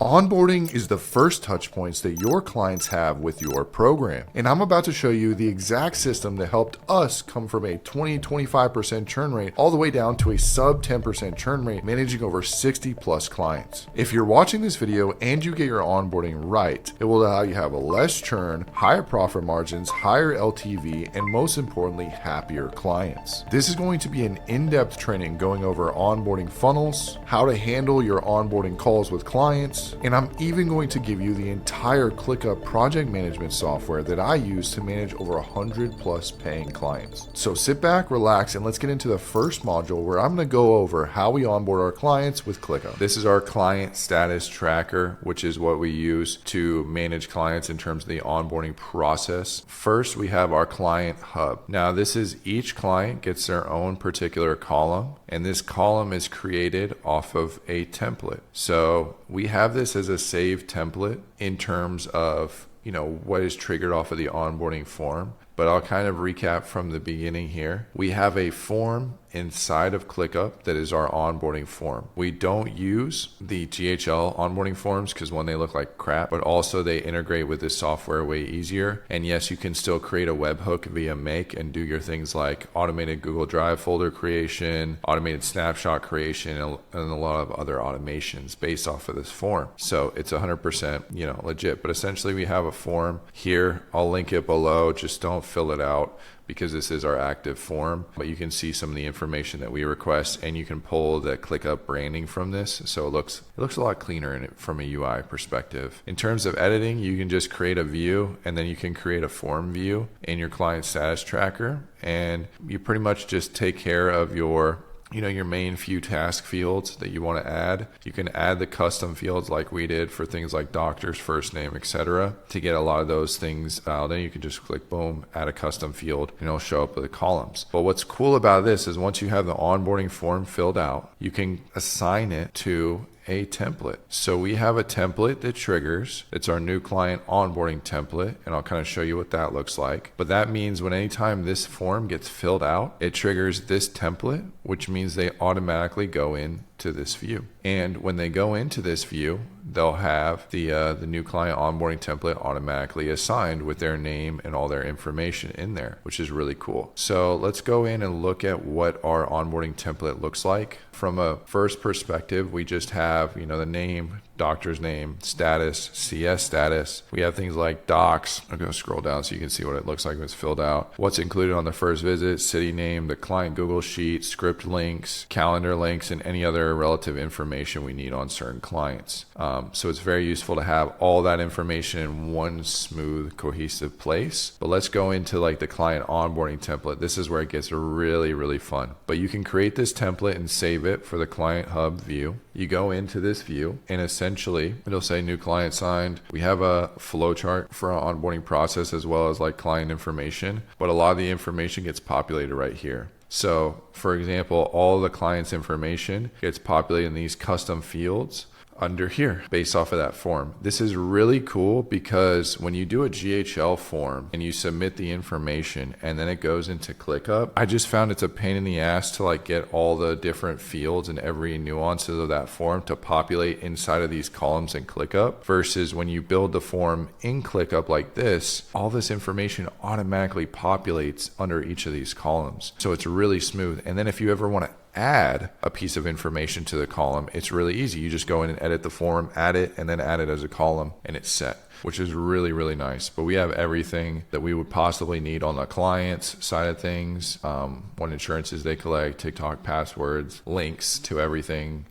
Onboarding is the first touch points that your clients have with your program. And I'm about to show you the exact system that helped us come from a 20-25% churn rate all the way down to a sub 10% churn rate, managing over 60 plus clients. If you're watching this video and you get your onboarding right, it will allow you to have a less churn, higher profit margins, higher LTV, and most importantly, happier clients. This is going to be an in-depth training going over onboarding funnels, how to handle your onboarding calls with clients, and I'm even going to give you the entire ClickUp project management software that I use to manage over 100 plus paying clients. So sit back, relax, and let's get into the first module where I'm going to go over how we onboard our clients with ClickUp. This is our client status tracker, which is what we use to manage clients in terms of the onboarding process. First, we have our client hub. Now, this is each client gets their own particular column, and this column is created off of a template. So we have this as a saved template in terms of, what is triggered off of the onboarding form. But I'll kind of recap from the beginning here. We have a form inside of ClickUp that is our onboarding form. We don't use the GHL onboarding forms because one, they look like crap, but also they integrate with this software way easier. And yes, you can still create a webhook via Make and do your things like automated Google Drive folder creation, automated snapshot creation, and a lot of other automations based off of this form. So it's 100%, legit. But essentially we have a form here. I'll link it below. Just don't fill it out, because this is our active form, but you can see some of the information that we request, and you can pull the ClickUp branding from this. So it looks a lot cleaner in it from a UI perspective. In terms of editing, you can just create a view, and then you can create a form view in your client status tracker, and you pretty much just take care of your main few task fields that you want to add. You can add the custom fields like we did for things like doctor's first name, etc. To get a lot of those things out, then you can just click boom, add a custom field, and it'll show up with the columns. But what's cool about this is once you have the onboarding form filled out, you can assign it to a template. So we have a template that triggers. It's our new client onboarding template, and I'll kind of show you what that looks like. But that means when anytime this form gets filled out, it triggers this template, which means they automatically go into this view. And when they go into this view, they'll have the new client onboarding template automatically assigned with their name and all their information in there, which is really cool. So let's go in and look at what our onboarding template looks like. From a first perspective, we just have, the name, doctor's name, status, CS status. We have things like docs. I'm going to scroll down so you can see what it looks like when it's filled out. What's included on the first visit, city name, the client Google Sheet, script links, calendar links, and any other relative information we need on certain clients. So it's very useful to have all that information in one smooth, cohesive place. But let's go into like the client onboarding template. This is where it gets really, really fun. But you can create this template and save it for the client hub view. You go into this view, and essentially it'll say new client signed. We have a flow chart for our onboarding process as well as like client information, but a lot of the information gets populated right here. So for example, all the client's information gets populated in these custom fields under here based off of that form. This is really cool because when you do a GHL form and you submit the information and then it goes into ClickUp, I just found it's a pain in the ass to like get all the different fields and every nuances of that form to populate inside of these columns in ClickUp, versus when you build the form in ClickUp like this, all this information automatically populates under each of these columns. So it's really smooth. And then if you ever want to add a piece of information to the column, it's really easy. You just go in and edit the form, add it, and then add it as a column, and it's set, which is really, really nice. But we have everything that we would possibly need on the client's side of things. What insurances they collect, TikTok passwords, links to everything,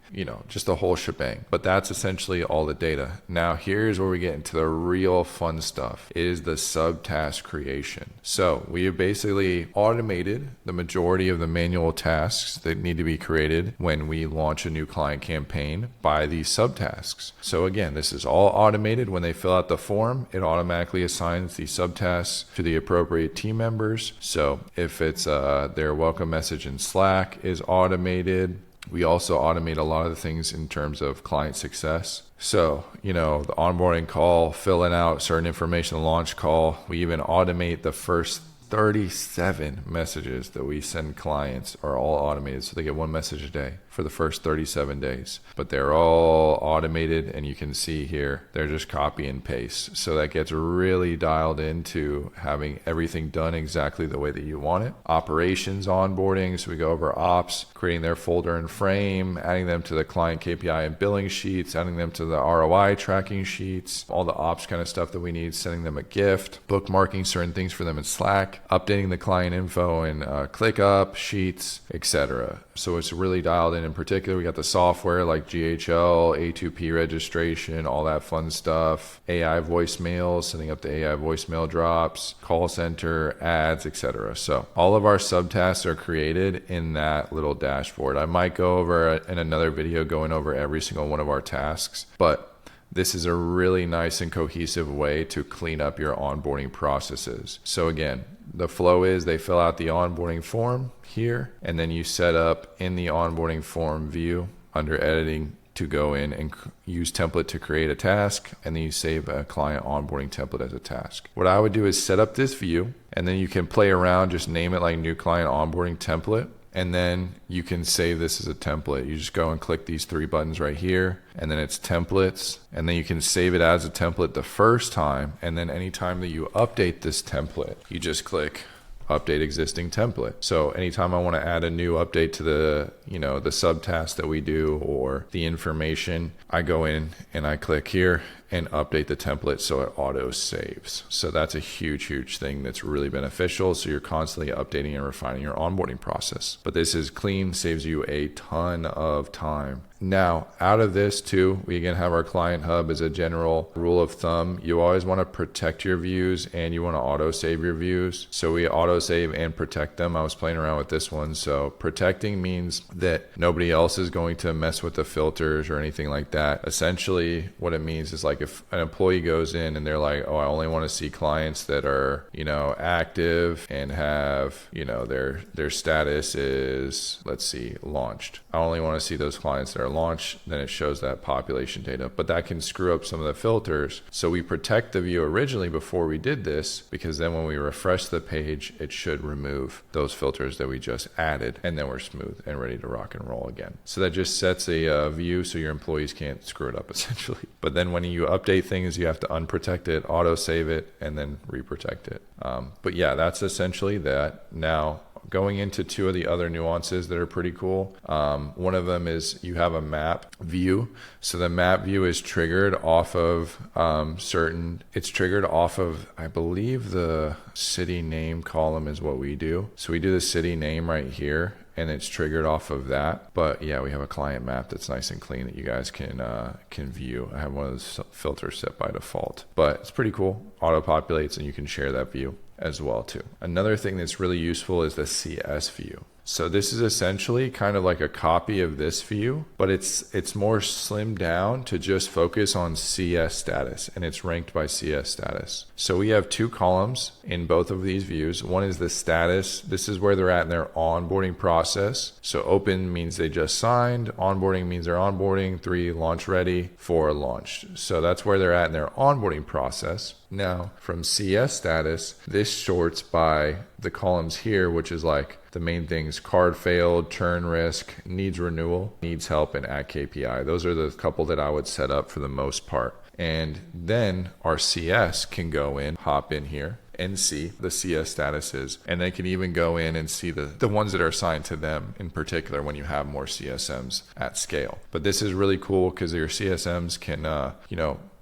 just the whole shebang. But that's essentially all the data. Now here's where we get into the real fun stuff, is the subtask creation. So we have basically automated the majority of the manual tasks that need to be created when we launch a new client campaign by these subtasks. So again, this is all automated. When they fill out the form, it automatically assigns the subtasks to the appropriate team members. So if it's their welcome message in Slack is automated. We also automate a lot of the things in terms of client success. So, the onboarding call, filling out certain information, the launch call. We even automate the first 37 messages that we send clients are all automated. So they get one message a day for the first 37 days, but they're all automated, and you can see here, they're just copy and paste. So that gets really dialed into having everything done exactly the way that you want it. Operations onboarding. So we go over ops, creating their folder and frame, adding them to the client KPI and billing sheets, adding them to the ROI tracking sheets, all the ops kind of stuff that we need, sending them a gift, bookmarking certain things for them in Slack, updating the client info in ClickUp, Sheets, etc. So it's really dialed in. In particular, we got the software like GHL, A2P registration, all that fun stuff, AI voicemails, sending up the AI voicemail drops, call center, ads, etc. So all of our subtasks are created in that little dashboard. I might go over in another video going over every single one of our tasks, but this is a really nice and cohesive way to clean up your onboarding processes. So again, the flow is they fill out the onboarding form here, and then you set up in the onboarding form view under editing to go in and use template to create a task, and then you save a client onboarding template as a task. What I would do is set up this view, and then you can play around, just name it like new client onboarding template. And then you can save this as a template. You just go and click these three buttons right here, and then it's templates. And then you can save it as a template the first time. And then anytime that you update this template, you just click update existing template. So anytime I want to add a new update to the, the subtask that we do or the information, I go in and I click here and update the template so it auto saves. So that's a huge thing that's really beneficial. So you're constantly updating and refining your onboarding process. But this is clean, saves you a ton of time. Now, out of this too, we again have our client hub as a general rule of thumb. You always want to protect your views and you want to auto save your views. So we auto save and protect them. I was playing around with this one. So protecting means that nobody else is going to mess with the filters or anything like that. Essentially, what it means is like if an employee goes in and they're like, oh, I only want to see clients that are, active and have, their status is, let's see, launched. I only want to see those clients that are launched, then it shows that population data, but that can screw up some of the filters. So we protect the view originally before we did this, because then when we refresh the page, it should remove those filters that we just added, and then we're smooth and ready to rock and roll again. So that just sets a view so your employees can't screw it up essentially. But then when you update things, you have to unprotect it, auto save it, and then reprotect it. But yeah, that's essentially that. Now, going into two of the other nuances that are pretty cool. One of them is you have a map view. So the map view is triggered off of it's triggered off of, I believe the city name column is what we do. So we do the city name right here, and it's triggered off of that. But yeah, we have a client map that's nice and clean that you guys can view. I have one of those filters set by default, but it's pretty cool. Auto populates and you can share that view as well too. Another thing that's really useful is the CS view. So this is essentially kind of like a copy of this view, but it's more slimmed down to just focus on CS status, and it's ranked by CS status. So we have two columns in both of these views. One is the status. This is where they're at in their onboarding process. So open means they just signed. Onboarding means they're onboarding. 3, launch ready. 4, launched. So that's where they're at in their onboarding process. Now, from CS status, this sorts by the columns here, which is like the main things: card failed, churn risk, needs renewal, needs help, and at KPI. Those are the couple that I would set up for the most part. And then our CS can go in, hop in here, and see the CS statuses. And they can even go in and see the ones that are assigned to them in particular when you have more CSMs at scale. But this is really cool because your CSMs can,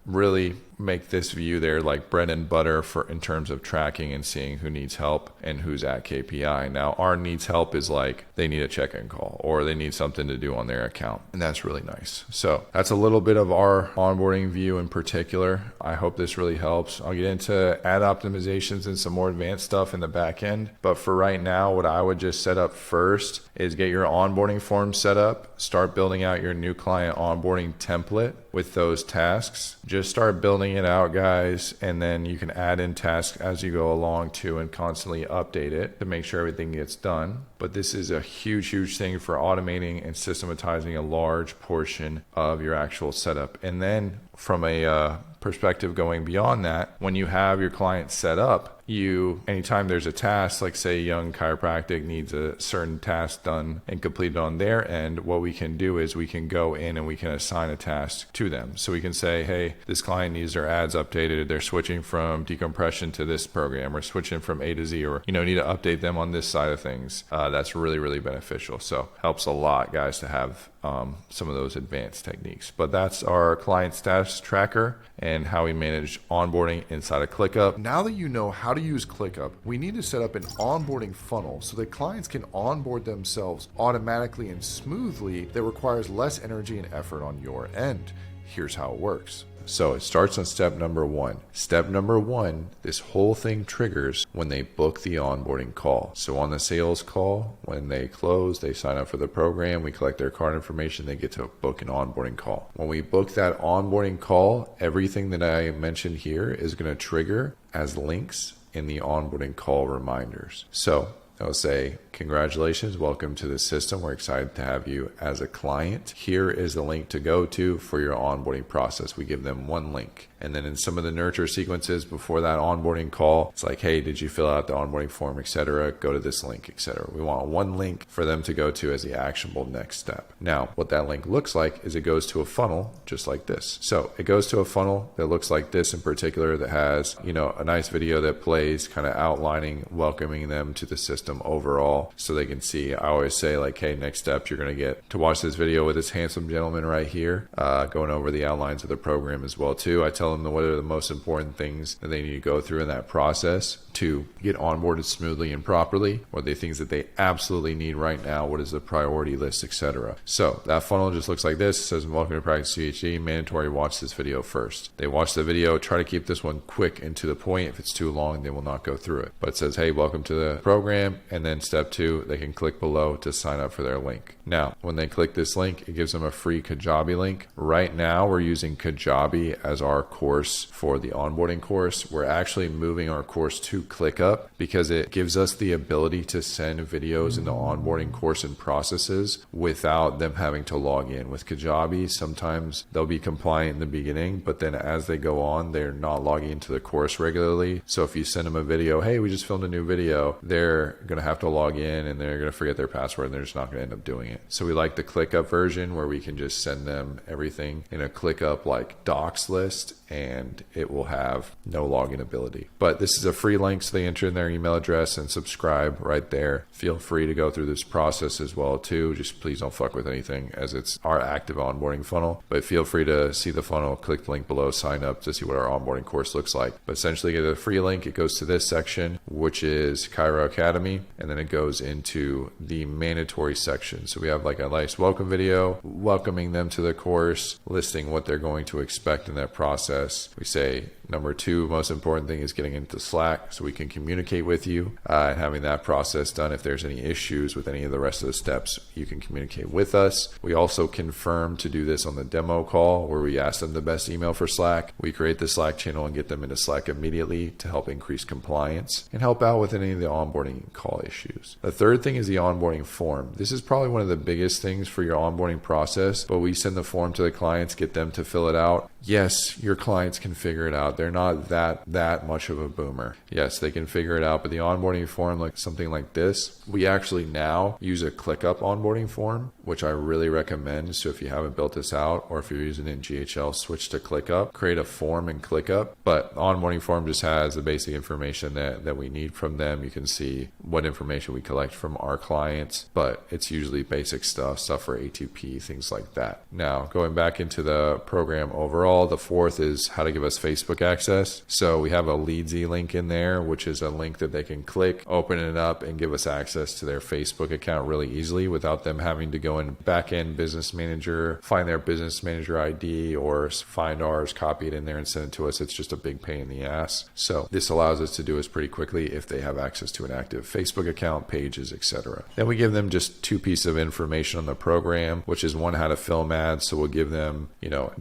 really make this view there like bread and butter for in terms of tracking and seeing who needs help and who's at KPI. Now, our needs help is like they need a check-in call or they need something to do on their account, and that's really nice. So that's a little bit of our onboarding view in particular. I hope this really helps. I'll get into ad optimizations and some more advanced stuff in the back end, but for right now, what I would just set up first is get your onboarding form set up, start building out your new client onboarding template with those tasks. Just start building it out, guys, and then you can add in tasks as you go along too and constantly update it to make sure everything gets done. But this is a huge thing for automating and systematizing a large portion of your actual setup. And then from a perspective going beyond that, when you have your client set up, anytime there's a task, like say Young Chiropractic needs a certain task done and completed on their end, what we can do is we can go in and we can assign a task to them. So we can say, hey, this client needs their ads updated. They're switching from decompression to this program, or switching from A to Z, or, need to update them on this side of things. That's really, really beneficial. So helps a lot, guys, to have some of those advanced techniques. But that's our client status tracker and how we manage onboarding inside of ClickUp. Now that you know how to use ClickUp, we need to set up an onboarding funnel so that clients can onboard themselves automatically and smoothly that requires less energy and effort on your end. Here's how it works. So it starts on step number 1. Step number 1, this whole thing triggers when they book the onboarding call. So on the sales call, when they close, they sign up for the program, we collect their card information, they get to book an onboarding call. When we book that onboarding call, everything that I mentioned here is going to trigger as links in the onboarding call reminders. So I'll say, congratulations, welcome to the system. We're excited to have you as a client. Here is the link to go to for your onboarding process. We give them one link. And then in some of the nurture sequences before that onboarding call, it's like, hey, did you fill out the onboarding form, etc.? Go to this link, etc. We want one link for them to go to as the actionable next step. Now, what that link looks like is it goes to a funnel just like this. So it goes to a funnel that looks like this in particular, that has, a nice video that plays kind of outlining, welcoming them to the system overall so they can see. I always say, like, hey, next step, you're going to get to watch this video with this handsome gentleman right here, going over the outlines of the program as well too. I tell them what are the most important things that they need to go through in that process to get onboarded smoothly and properly. What are the things that they absolutely need right now? What is the priority list, etc. So that funnel just looks like this. It says, welcome to Practice CHD, mandatory watch this video first. They watch the video, try to keep this one quick and to the point. If it's too long, they will not go through it. But it says, hey, welcome to the program. And then step 2, they can click below to sign up for their link. Now, when they click this link, it gives them a free Kajabi link. Right now, we're using Kajabi as our course for the onboarding course. We're actually moving our course to ClickUp because it gives us the ability to send videos in the onboarding course and processes without them having to log in. With Kajabi, sometimes they'll be compliant in the beginning, but then as they go on, they're not logging into the course regularly. So if you send them a video, hey, we just filmed a new video, they're going to have to log in and they're going to forget their password and they're just not going to end up doing it. So we like the ClickUp version where we can just send them everything in a ClickUp like docs list, and it will have no login ability. But this is a free link, so they enter in their email address and subscribe right there. Feel free to go through this process as well too. Just please don't fuck with anything, as it's our active onboarding funnel. But feel free to see the funnel, click the link below, sign up to see what our onboarding course looks like. But essentially, get a free link. It goes to this section, which is Chiro Academy, and then it goes into the mandatory section. So we have like a nice welcome video, welcoming them to the course, listing what they're going to expect in that process. We say number 2, most important thing is getting into Slack so we can communicate with you and having that process done. If there's any issues with any of the rest of the steps, you can communicate with us. We also confirm to do this on the demo call where we ask them the best email for Slack. We create the Slack channel and get them into Slack immediately to help increase compliance and help out with any of the onboarding call issues. The third thing is the onboarding form. This is probably one of the biggest things for your onboarding process, but we send the form to the clients, get them to fill it out. Yes, your clients can figure it out. They're not that much of a boomer. Yes, they can figure it out, but the onboarding form, like something like this, we actually now use a ClickUp onboarding form, which I really recommend. So if you haven't built this out, or if you're using it in GHL, switch to ClickUp, create a form in ClickUp. But the onboarding form just has the basic information that we need from them. You can see what information we collect from our clients, but it's usually basic stuff for A2P, things like that. Now, going back into the program overall, the 4th is how to give us Facebook access. So we have a Leadsy link in there, which is a link that they can click, open it up, and give us access to their Facebook account really easily without them having to go in back-end business manager, find their business manager ID, or find ours, copy it in there and send it to us. It's just a big pain in the ass. So this allows us to do this pretty quickly if they have access to an active Facebook account, pages, etc. Then we give them just 2 pieces of information on the program, which is 1, how to film ads. So we'll give them,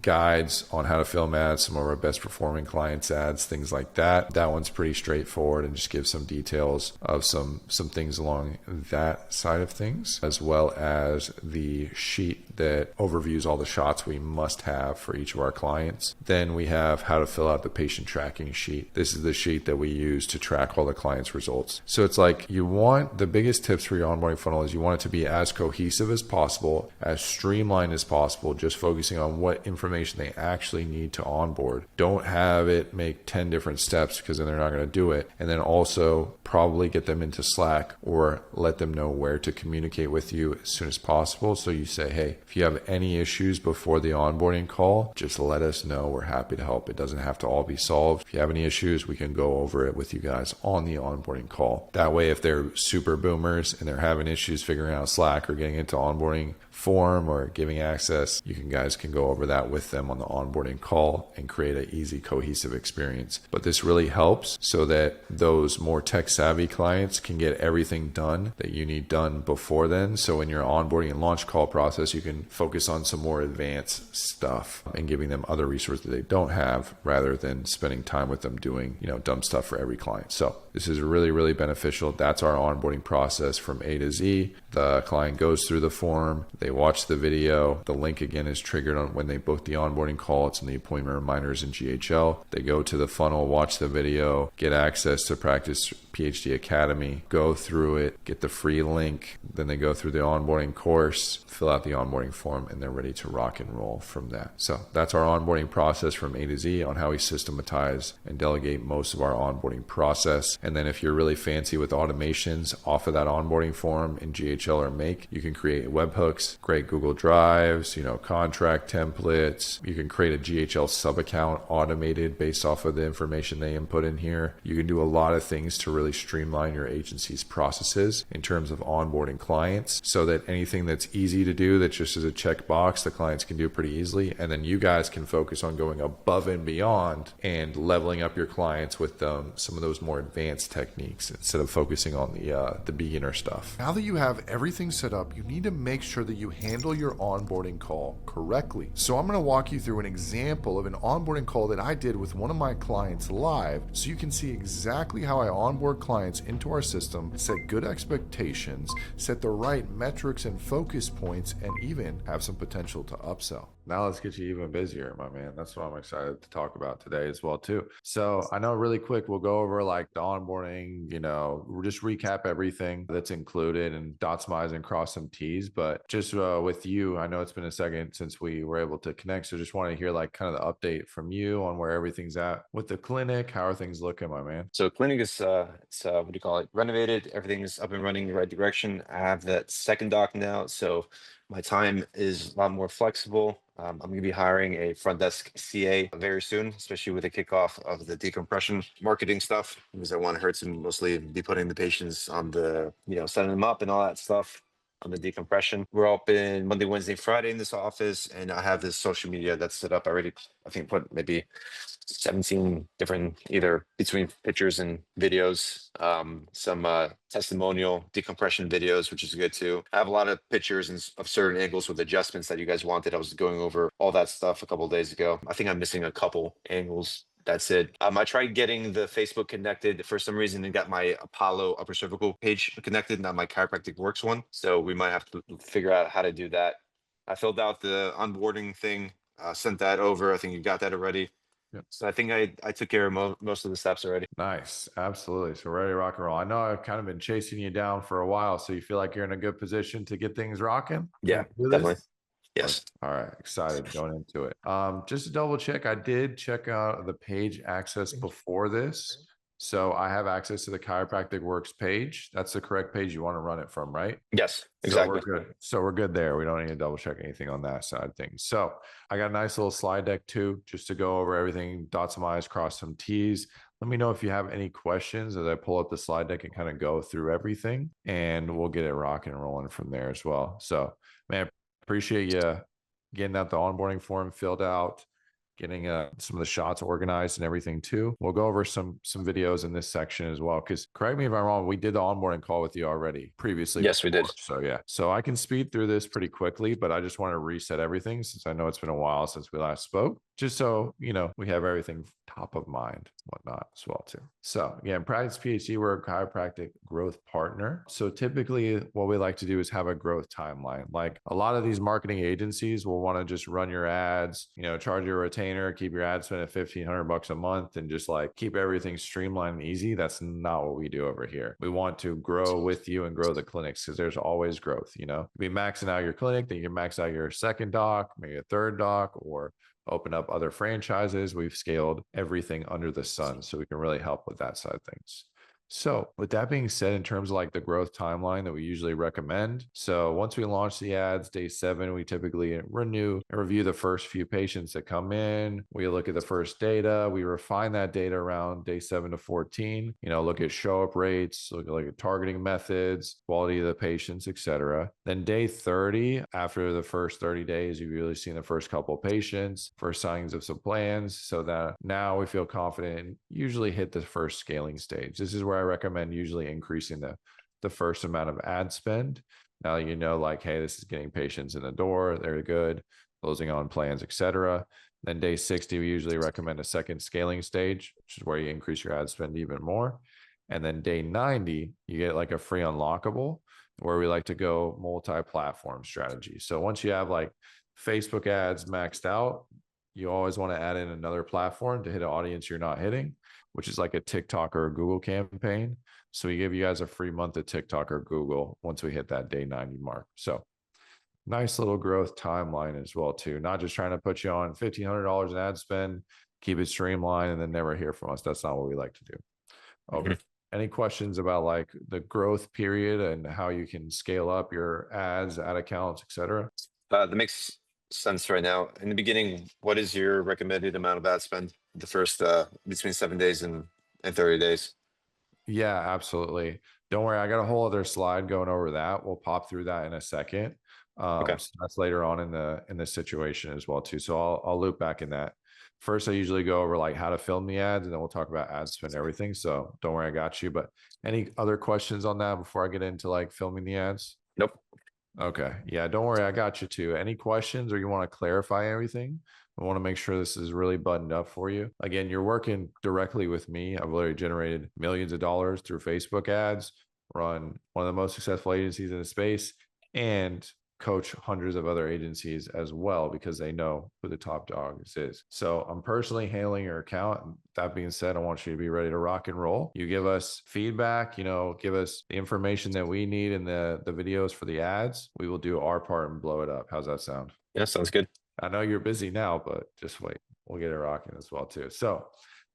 guides on how to film ads, some of our best performing clients ads, things like that. That one's pretty straightforward and just gives some details of some things along that side of things, as well as the sheet that overviews all the shots we must have for each of our clients. Then we have how to fill out the patient tracking sheet. This is the sheet that we use to track all the clients' results. So it's like you want the biggest tips for your onboarding funnel is you want it to be as cohesive as possible, as streamlined as possible, just focusing on what information they actually need to onboard. Don't have it make 10 different steps because then they're not going to do it. And then also probably get them into Slack or let them know where to communicate with you as soon as possible. So you say, hey, if you have any issues before the onboarding call, just let us know. We're happy to help. It doesn't have to all be solved. If you have any issues, we can go over it with you guys on the onboarding call. That way, if they're super boomers and they're having issues figuring out Slack or getting into onboarding form or giving access, you guys can go over that with them on the onboarding call and create an easy, cohesive experience. But this really helps so that those more tech savvy clients can get everything done that you need done before then. So in your onboarding and launch call process, you can focus on some more advanced stuff and giving them other resources that they don't have rather than spending time with them doing, dumb stuff for every client. So this is really, really beneficial. That's our onboarding process from A to Z. The client goes through the form, they watch the video. The link again is triggered on when they book the onboarding call. It's in the appointment reminders in GHL. They go to the funnel, watch the video, get access to Practice PhD Academy, go through it, get the free link. Then they go through the onboarding course, fill out the onboarding form, and they're ready to rock and roll from that. So that's our onboarding process from A to Z on how we systematize and delegate most of our onboarding process. And then if you're really fancy with automations off of that onboarding form in GHL or Make, you can create webhooks, great Google Drives, contract templates. You can create a GHL sub account automated based off of the information they input in here. You can do a lot of things to really streamline your agency's processes in terms of onboarding clients so that anything that's easy to do, that just is a checkbox, the clients can do pretty easily. And then you guys can focus on going above and beyond and leveling up your clients with some of those more advanced techniques instead of focusing on the beginner stuff. Now that you have everything set up, you need to make sure that you handle your onboarding call correctly. So I'm going to walk you through an example of an onboarding call that I did with one of my clients live so you can see exactly how I onboard clients into our system, set good expectations, set the right metrics and focus points, and even have some potential to upsell. Now let's get you even busier, my man. That's what I'm excited to talk about today as well too. So I know really quick, we'll go over like the onboarding, we'll just recap everything that's included and dot some I's and cross some T's. But just with you, I know it's been a second since we were able to connect. So just want to hear like kind of the update from you on where everything's at with the clinic. How are things looking, my man? So clinic is it's what do you call it? Renovated. Everything is up and running in the right direction. I have that second doc now, so my time is a lot more flexible. I'm going to be hiring a front desk CA very soon, especially with the kickoff of the decompression marketing stuff, because I want her to mostly be putting the patients on the, setting them up and all that stuff on the decompression. We're open Monday, Wednesday, Friday in this office, and I have this social media that's set up already. I think put maybe 17 different, either between pictures and videos, some testimonial decompression videos, which is good too. I have a lot of pictures of certain angles with adjustments that you guys wanted. I was going over all that stuff a couple of days ago. I think I'm missing a couple angles. That's it. I tried getting the Facebook connected for some reason and got my Apollo upper cervical page connected, not my chiropractic works one. So we might have to figure out how to do that. I filled out the onboarding thing, sent that over. I think you got that already. Yep. So I think I took care of most of the steps already. Nice. Absolutely. So ready to rock and roll. I know I've kind of been chasing you down for a while. So you feel like you're in a good position to get things rocking? Yeah, definitely. Yes. All right. Excited going into it. Just to double check, I did check out the page access before this. So I have access to the Chiropractic Works page. That's the correct page you want to run it from, right? Yes, exactly. So we're good there. We don't need to double check anything on that side of things. So I got a nice little slide deck too, just to go over everything, dot some I's, cross some T's. Let me know if you have any questions as I pull up the slide deck and kind of go through everything, and we'll get it rocking and rolling from there as well. So, man, appreciate you getting out the onboarding form filled out, getting some of the shots organized and everything too. We'll go over some videos in this section as well, because correct me if I'm wrong, we did the onboarding call with you already previously. Yes, we did. So yeah, so I can speed through this pretty quickly, but I just want to reset everything since I know it's been a while since we last spoke. just so we have everything top of mind, whatnot as well too. So again, Practice PhD, we're a chiropractic growth partner. So typically what we like to do is have a growth timeline. Like a lot of these marketing agencies will want to just run your ads, charge your retainer, keep your ad spend at $1,500 a month, and just like keep everything streamlined and easy. That's not what we do over here. We want to grow with you and grow the clinics, because there's always growth. Be maxing out your clinic, then you can max out your second doc, maybe a third doc, or open up other franchises. We've scaled everything under the sun, so we can really help with that side of things. So with that being said, in terms of like the growth timeline that we usually recommend, so once we launch the ads, day 7, we typically renew and review the first few patients that come in. We look at the first data, we refine that data around day 7 to 14, look at show up rates, look at targeting methods, quality of the patients, etc. Then day 30, after the first 30 days, you've really seen the first couple of patients, first signs of some plans, so that now we feel confident and usually hit the first scaling stage. This is where I recommend usually increasing the first amount of ad spend. Now like, hey, this is getting patients in the door, they're good, closing on plans, etc. Then day 60, we usually recommend a second scaling stage, which is where you increase your ad spend even more. And then day 90, you get like a free unlockable, where we like to go multi-platform strategy. So once you have like Facebook ads maxed out, you always want to add in another platform to hit an audience you're not hitting, which is like a TikTok or a Google campaign. So we give you guys a free month of TikTok or Google once we hit that day 90 mark. So nice little growth timeline as well too. Not just trying to put you on $1,500 in ad spend, keep it streamlined, and then never hear from us. That's not what we like to do. Okay. Any questions about like the growth period and how you can scale up your ads, ad accounts, etc.? That makes sense right now. In the beginning, what is your recommended amount of ad spend the first between 7 days and 30 days? Yeah, absolutely. Don't worry, I got a whole other slide going over that. We'll pop through that in a second. Okay. So that's later on in the situation as well too. So I'll loop back in that. First, I usually go over like how to film the ads, and then we'll talk about ad spend and everything. So don't worry, I got you. But any other questions on that before I get into like filming the ads? Nope. Okay. Yeah, don't worry, I got you too. Any questions, or you want to clarify everything? I want to make sure this is really buttoned up for you. Again, you're working directly with me. I've already generated millions of dollars through Facebook ads, run one of the most successful agencies in the space, and coach hundreds of other agencies as well, because they know who the top dog is. So I'm personally handling your account. That being said, I want you to be ready to rock and roll. You give us feedback, give us the information that we need in the videos for the ads. We will do our part and blow it up. How's that sound? Yeah, sounds good. I know you're busy now, but just wait. We'll get it rocking as well too. So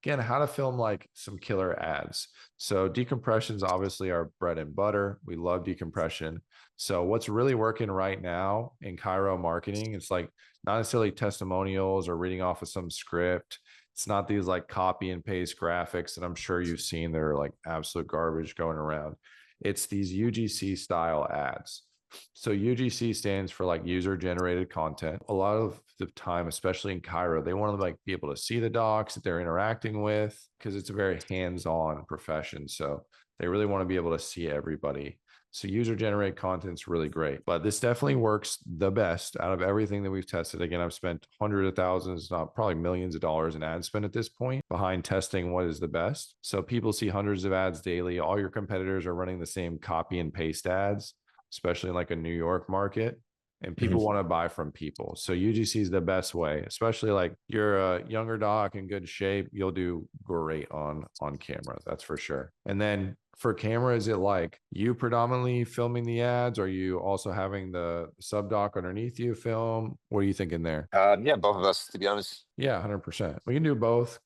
again, how to film like some killer ads. So decompression's obviously our bread and butter. We love decompression. So what's really working right now in Chiro marketing, it's like not necessarily testimonials or reading off of some script. It's not these like copy and paste graphics that I'm sure you've seen. They're like absolute garbage going around. It's these UGC style ads. So UGC stands for like user generated content. A lot of the time, especially in Chiro, they want to like be able to see the docs that they're interacting with, because it's a very hands-on profession. So they really want to be able to see everybody. So user generated content is really great, but this definitely works the best out of everything that we've tested. Again, I've spent hundreds of thousands, not probably millions of dollars in ad spend at this point behind testing what is the best. So people see hundreds of ads daily. All your competitors are running the same copy and paste ads, especially in like a New York market, and people want to buy from people. So UGC is the best way, especially like you're a younger doc in good shape. You'll do great on camera. That's for sure. And then for camera, is it like you predominantly filming the ads? Or are you also having the sub doc underneath you film? What are you thinking there? Yeah, both of us, to be honest. Yeah, 100%. We can do both,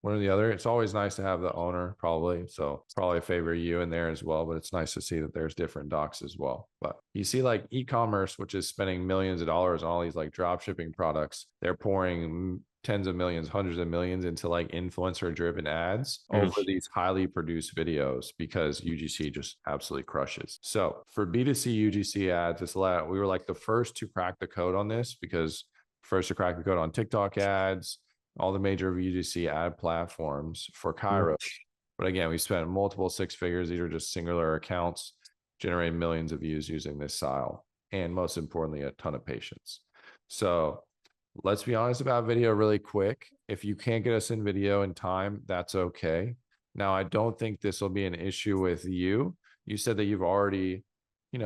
one or the other. It's always nice to have the owner, probably. So probably favor you in there as well, but it's nice to see that there's different docs as well. But you see like e-commerce, which is spending millions of dollars on all these like drop shipping products. They're pouring tens of millions, hundreds of millions into like influencer driven ads over these highly produced videos, because UGC just absolutely crushes. So for B2C UGC ads, we were like the first to crack the code on this, because first to crack the code on TikTok ads, all the major UGC ad platforms for Chiro. But again, we spent multiple six figures. These are just singular accounts generating millions of views using this style. And most importantly, a ton of patients. So Let's be honest about video really quick. If you can't get us in video in time, that's okay. Now, I don't think this will be an issue with you. You said that you've already,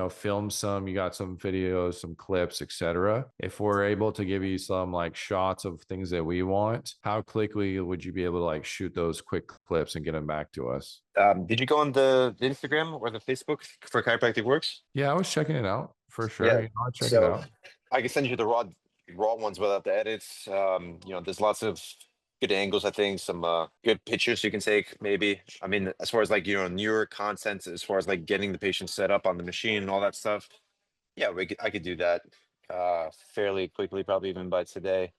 filmed some, you got some videos, some clips, etc. If we're able to give you some like shots of things that we want, how quickly would you be able to like shoot those quick clips and get them back to us? Did you go on the Instagram or the Facebook for Chiropractic Works? Yeah, I was checking it out for sure. Yeah. I'll check it So out. I can send you the raw ones without the edits. There's lots of good angles, I think, some good pictures you can take, maybe. I mean, as far as like, newer content, as far as like getting the patient set up on the machine and all that stuff. Yeah, I could do that fairly quickly, probably even by today,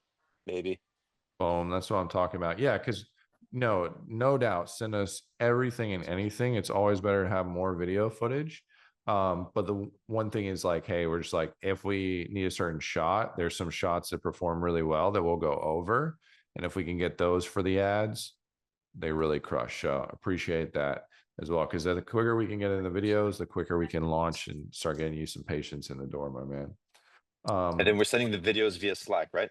maybe. Boom. That's what I'm talking about. Yeah, because no doubt, send us everything and anything. It's always better to have more video footage. But the one thing is like, hey, we're just like, if we need a certain shot, there's some shots that perform really well that we'll go over. And if we can get those for the ads, they really crush. So appreciate that as well. Because the quicker we can get in the videos, the quicker we can launch and start getting you some patients in the door, my man. And then we're sending the videos via Slack, right?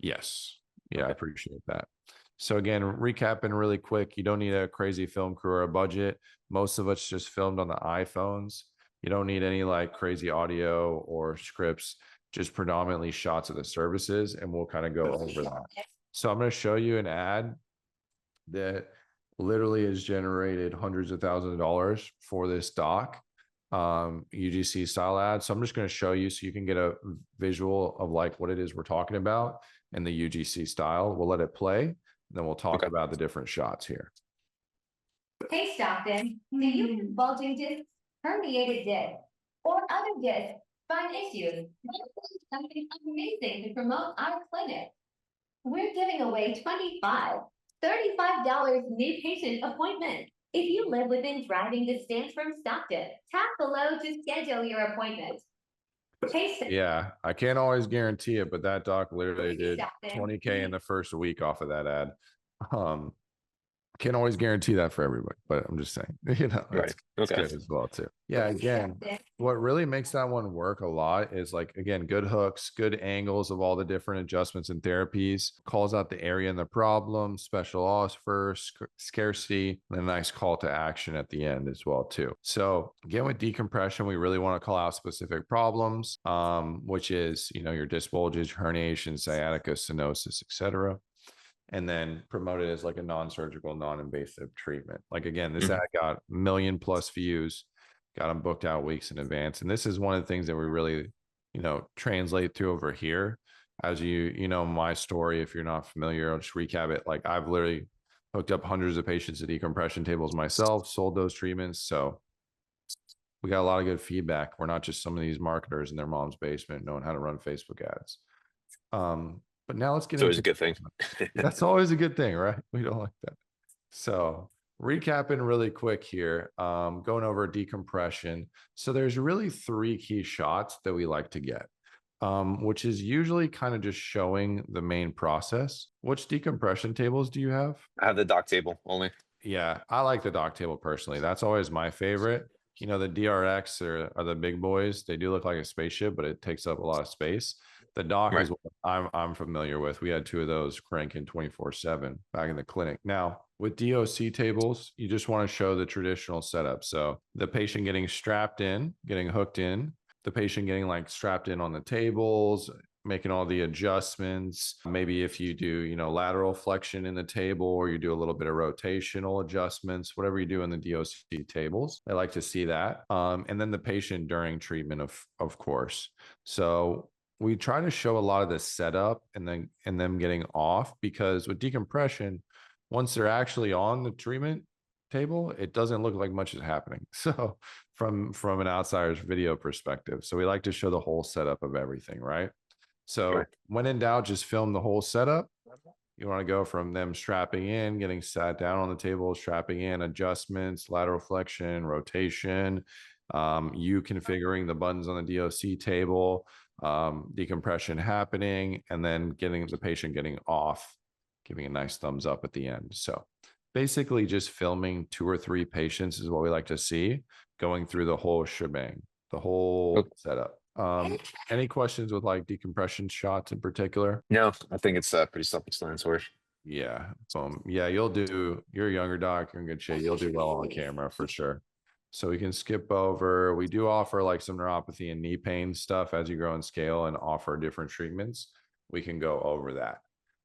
Yes. Yeah, I Okay. appreciate that. So again, recapping really quick, you don't need a crazy film crew or a budget. Most of it's just filmed on the iPhones. You don't need any like crazy audio or scripts, just predominantly shots of the services, and we'll kind of go over that. So I'm going to show you an ad that literally has generated hundreds of thousands of dollars for this doc, UGC style ad. So I'm just going to show you so you can get a visual of like what it is we're talking about in the UGC style. We'll let it play, and then we'll talk about the different shots here. Hey Stockton, do you have bulging discs, herniated discs, or other disc spine issues? Let's do something amazing to promote our clinic. We're giving away $35 new patient appointment. If you live within driving distance from Stockton, tap below to schedule your appointment. Yeah, I can't always guarantee it, but that doc literally did Stockton. 20K in the first week off of that ad. Can't always guarantee that for everybody, but I'm just saying, Right. it's Okay. good as well too. Yeah, again, what really makes that one work a lot is like, again, good hooks, good angles of all the different adjustments and therapies, calls out the area and the problem, special offer, scarcity, and a nice call to action at the end as well too. So again, with decompression, we really want to call out specific problems, which is, your disc bulges, herniation, sciatica, stenosis, etc., and then promote it as like a non-surgical, non-invasive treatment. Like again, this ad got 1 million+ views, got them booked out weeks in advance. And this is one of the things that we really, translate through over here. As my story, if you're not familiar, I'll just recap it. Like I've literally hooked up hundreds of patients to decompression tables myself, sold those treatments. So we got a lot of good feedback. We're not just some of these marketers in their mom's basement knowing how to run Facebook ads. But now let's get It's always into a good thing. That's always a good thing, right? We don't like that. So recapping really quick here, going over decompression. So there's really 3 key shots that we like to get, which is usually kind of just showing the main process. Which decompression tables do you have? I have the doc table only. Yeah, I like the doc table personally. That's always my favorite. The DRX are the big boys. They do look like a spaceship, but it takes up a lot of space. The dock Right. is what I'm familiar with. We had 2 of those cranking 24/7 back in the clinic. Now, with DOC tables, you just want to show the traditional setup. So the patient getting strapped in, getting hooked in, the patient getting like strapped in on the tables, making all the adjustments. Maybe if you do, lateral flexion in the table, or you do a little bit of rotational adjustments, whatever you do in the DOC tables, I like to see that. And then the patient during treatment, of course. So we try to show a lot of the setup and them getting off, because with decompression, once they're actually on the treatment table, it doesn't look like much is happening. So from an outsider's video perspective, so we like to show the whole setup of everything, right? So Right. when in doubt, just film the whole setup. You want to go from them strapping in, getting sat down on the table, strapping in, adjustments, lateral flexion, rotation, you configuring the buttons on the DOC table, decompression happening, and then getting the patient getting off, giving a nice thumbs up at the end. So basically just filming 2 or 3 patients is what we like to see, going through the whole shebang, the whole setup. Any questions with like decompression shots in particular? No, I think it's pretty self-explanatory. Yeah. Yeah, you're a younger doc, you're in good shape. You'll do well on camera for sure. So we can skip over. We do offer like some neuropathy and knee pain stuff as you grow in scale and offer different treatments. We can go over that.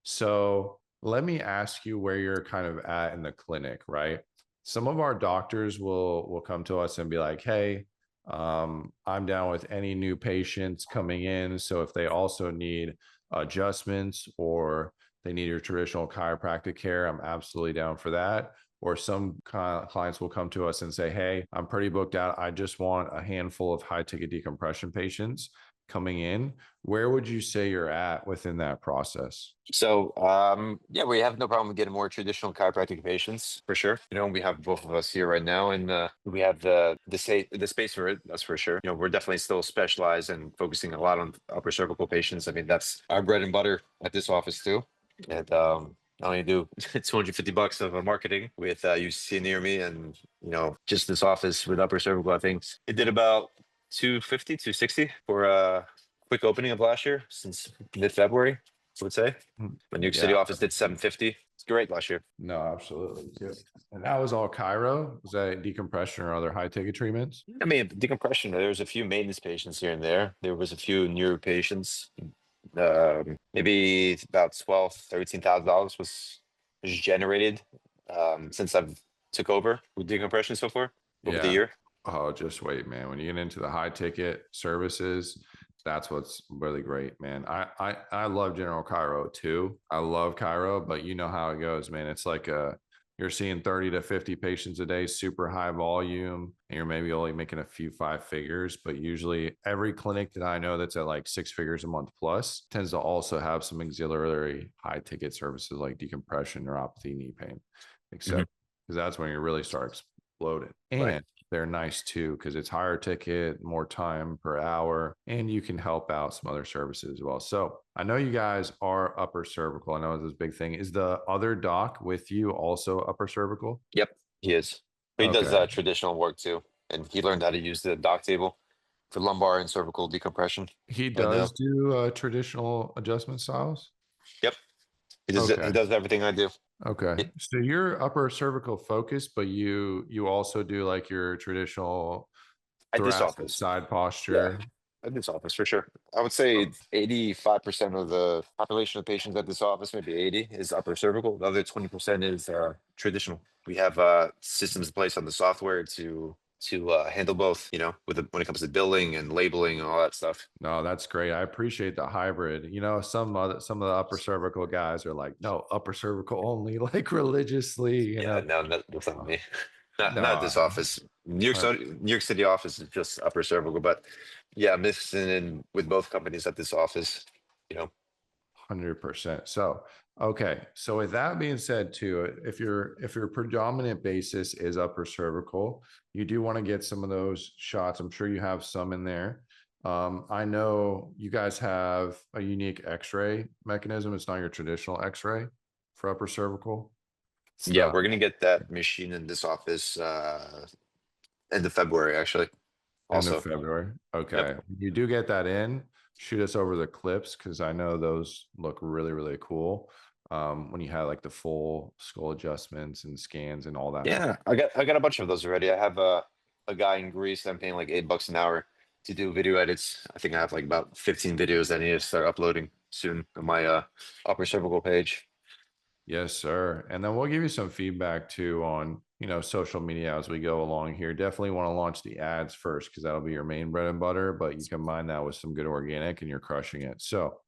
So let me ask you where you're kind of at in the clinic, right? Some of our doctors will come to us and be like, hey, I'm down with any new patients coming in. So if they also need adjustments or they need your traditional chiropractic care, I'm absolutely down for that. Or some clients will come to us and say, hey, I'm pretty booked out. I just want a handful of high ticket decompression patients coming in. Where would you say you're at within that process? So, yeah, we have no problem getting more traditional chiropractic patients for sure. You know, we have both of us here right now, and we have the space for it. That's for sure. You know, we're definitely still specialized and focusing a lot on upper cervical patients. I mean, that's our bread and butter at this office too. And I only do $250 of marketing with UC near me, and you know, just this office with upper cervical. I think it did about 250, 260 for quick opening of last year since mid-February. I would say. The New York City Yeah. office did 750. It's great last year. No, absolutely. Good. And that was all chiro? Was that decompression or other high ticket treatments? I mean, decompression, there was a few maintenance patients here and there. There was a few neuro patients. Maybe about $13,000 was generated since I've took over with decompression so far over the Yeah. year. Oh, just wait, man. When you get into the high ticket services, that's what's really great, man. I love general chiro too. I love chiro, but you know how it goes, man. It's like you're seeing 30 to 50 patients a day, super high volume, and you're maybe only making a few five figures. But usually every clinic that I know that's at like 6 figures a month plus tends to also have some auxiliary high ticket services like decompression, neuropathy, knee pain, etc. Because that's when you really start exploding. Right. And they're nice too because it's higher ticket, more time per hour, and you can help out some other services as well. So I know you guys are upper cervical. I know it's this big thing. Is the other doc with you also upper cervical? Yep, he is. He does Okay. traditional work too, and he learned how to use the dock table for lumbar and cervical decompression. He And does do traditional adjustment styles? yep, he does. He Okay. does everything I do. Okay. It- So you're upper cervical focused, but you also do like your traditional At this thoracic office, side yeah, posture. at this office for sure. I would say 85% of the population of patients at this office, maybe 80, is upper cervical. The other 20% is traditional. We have systems in place on the software to handle both. You know, when it comes to billing and labeling and all that stuff. No, that's great. I appreciate the hybrid. You know, some of the upper cervical guys are like, no, upper cervical only, like religiously, you Yeah, know. no, that's not me. Not at No, this office. New York City office is just upper cervical, but yeah, I'm mixing in with both companies at this office. You know, 100%. So, okay. So with that being said, too, if your predominant basis is upper cervical, you do want to get some of those shots. I'm sure you have some in there. I know you guys have a unique X-ray mechanism. It's not your traditional X-ray for upper cervical. It's yeah, the we're gonna get that machine in this office end of February, actually. end of Also, February. yep. Okay. You do get that in, shoot us over the clips because I know those look really, really cool. When you have like the full skull adjustments and scans and all that. Yeah, I got a bunch of those already. I have a guy in Greece. I'm paying like $8 an hour to do video edits. I think I have like about 15 videos that I need to start uploading soon on my upper cervical page. Yes, sir. And then we'll give you some feedback too on, you know, social media as we go along here. Definitely want to launch the ads first because that'll be your main bread and butter, but you combine that with some good organic and you're crushing it. So,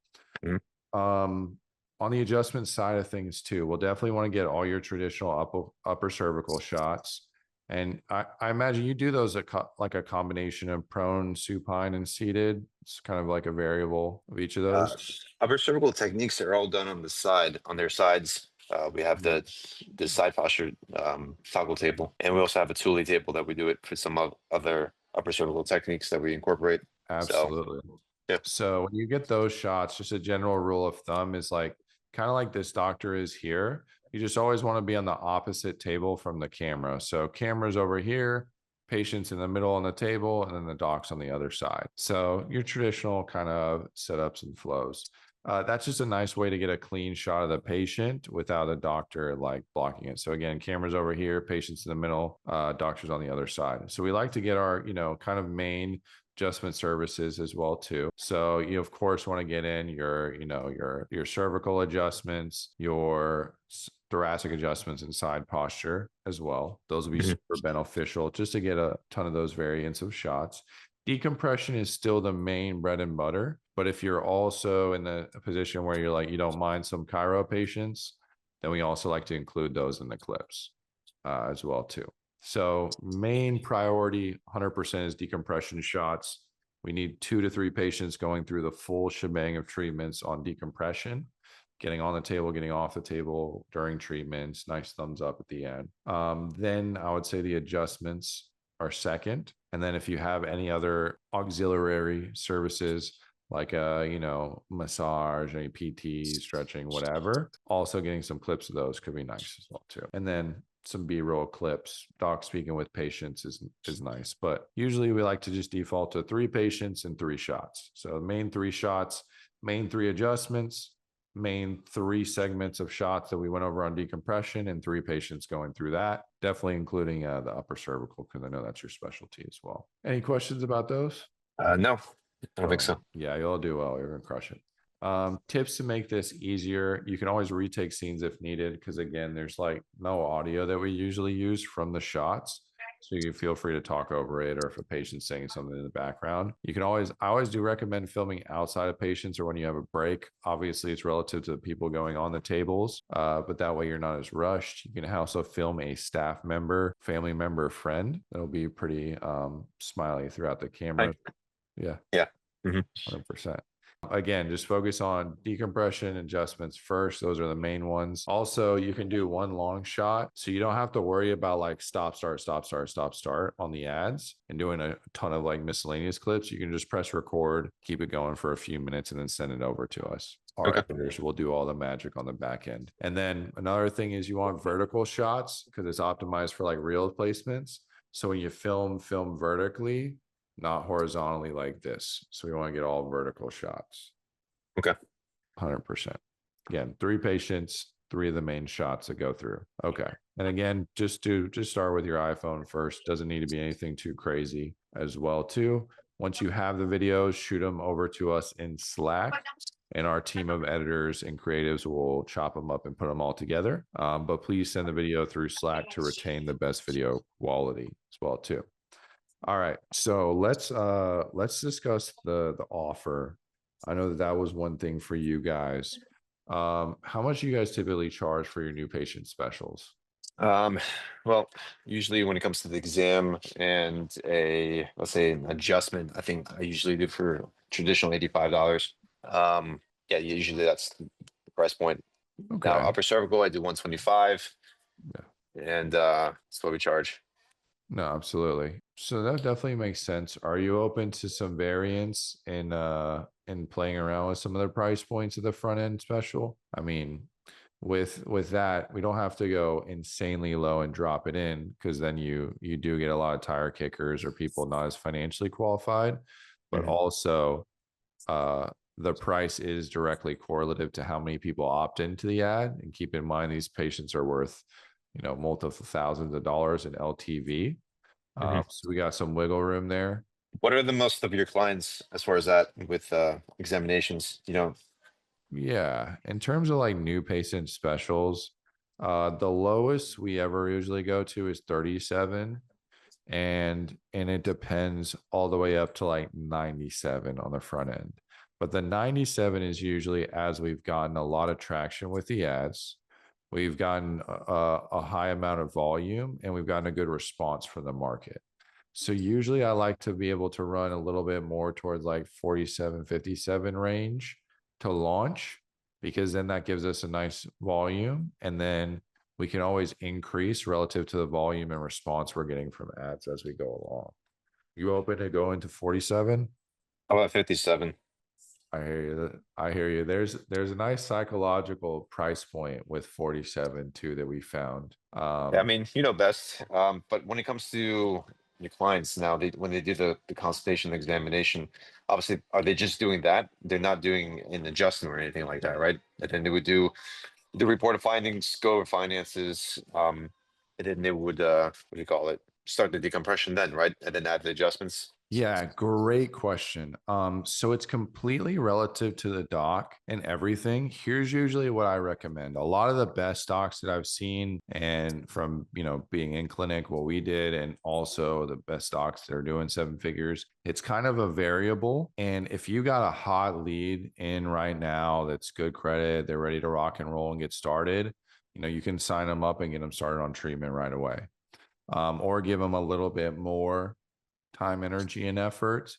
Mhm. um, on the adjustment side of things too, we'll definitely want to get all your traditional upper cervical shots. And I imagine you do those like a combination of prone, supine, and seated. It's kind of like a variable of each of Uh, those. Upper cervical techniques are all done on the side, on their sides. We have the side posture toggle table, and we also have a Thule table that we do it for some other upper cervical techniques that we incorporate. So Absolutely. yeah, So when you get those shots, just a general rule of thumb is like kind of like this doctor is here. You just always want to be on the opposite table from the camera. So camera's over here, patients in the middle on the table, and then the docs on the other side. So your traditional kind of setups and flows. That's just a nice way to get a clean shot of the patient without a doctor like blocking it. So again, cameras over here, patients in the middle, doctors on the other side. So we like to get our, kind of main adjustment services as well too. So you of course want to get in your, your cervical adjustments, your thoracic adjustments and side posture as well. Those will be super beneficial just to get a ton of those variants of shots. Decompression is still the main bread and butter, but if you're also in the position where you're like, you don't mind some chiro patients, then we also like to include those in the clips as well too. So main priority 100% is decompression shots. We need 2 to 3 patients going through the full shebang of treatments on decompression, getting on the table, getting off the table during treatments, nice thumbs up at the end. Then I would say the adjustments are second. And then if you have any other auxiliary services like massage, any PT, stretching, whatever, also getting some clips of those could be nice as well too. And then some B-roll clips, doc speaking with patients is nice, but usually we like to just default to 3 patients and 3 shots. So main 3 shots, main 3 adjustments, main 3 segments of shots that we went over on decompression, and 3 patients going through that, definitely including the upper cervical, because I know that's your specialty as well. Any questions about those? No, I don't think so. Yeah, you'll do well. You're gonna crush it. Tips to make this easier. You can always retake scenes if needed, because again, there's like no audio that we usually use from the shots. So you can feel free to talk over it, or if a patient's saying something in the background, I always do recommend filming outside of patients or when you have a break. Obviously it's relative to the people going on the tables, but that way you're not as rushed. You can also film a staff member, family member, friend. That'll be pretty smiley throughout the camera. Yeah. 100%. Again, just focus on decompression adjustments first. Those are the main ones. Also, you can do one long shot, so you don't have to worry about like stop, start on the ads and doing a ton of like miscellaneous clips. You can just press record, keep it going for a few minutes, and then send it over to us. Our editors will do all the magic on the back end. And then another thing is you want vertical shots because it's optimized for like reel placements. So when you film vertically, not horizontally like this. So we want to get all vertical shots. Okay. 100%. Again, 3 patients, 3 of the main shots that go through. Okay. And again, just start with your iPhone first. Doesn't need to be anything too crazy as well too. Once you have the videos, shoot them over to us in Slack, and our team of editors and creatives will chop them up and put them all together. But please send the video through Slack to retain the best video quality as well too. All right, so let's discuss the offer. I know that was one thing for you guys. How much do you guys typically charge for your new patient specials? Well, usually when it comes to the exam and let's say an adjustment, I think I usually do for traditional $85. Yeah, usually that's the price point. Okay. Now upper cervical, I do 125. Yeah. And that's what we charge. No, absolutely. So that definitely makes sense. Are you open to some variance in playing around with some of the price points of the front end special? I mean, with that, we don't have to go insanely low and drop it in, because then you do get a lot of tire kickers or people not as financially qualified, but also the price is directly correlative to how many people opt into the ad. And keep in mind, these patients are worth multiple thousands of dollars in LTV. So we got some wiggle room there. What are the most of your clients as far as that with examinations? Yeah, in terms of like new patient specials, the lowest we ever usually go to is 37, and it depends all the way up to like 97 on the front end. But the 97 is usually as we've gotten a lot of traction with the ads. We've gotten a high amount of volume, and we've gotten a good response from the market. So usually I like to be able to run a little bit more towards like 47, 57 range to launch, because then that gives us a nice volume, and then we can always increase relative to the volume and response we're getting from ads as we go along. You open to go into 47? How about 57? I hear you. There's a nice psychological price point with 47 too that we found. Yeah, I mean, best. But when it comes to your clients now, when they do the consultation examination, obviously, are they just doing that? They're not doing an adjustment or anything like that, right? And then they would do the report of findings, go over finances, and then they would what do you call it? Start the decompression then, right? And then add the adjustments. Yeah, great question. So it's completely relative to the doc and everything. Here's usually what I recommend. A lot of the best docs that I've seen, and from being in clinic, what we did, and also the best docs that are doing seven figures, it's kind of a variable. And if you got a hot lead in right now that's good credit, they're ready to rock and roll and get started, you can sign them up and get them started on treatment right away. Or give them a little bit more time, energy, and effort,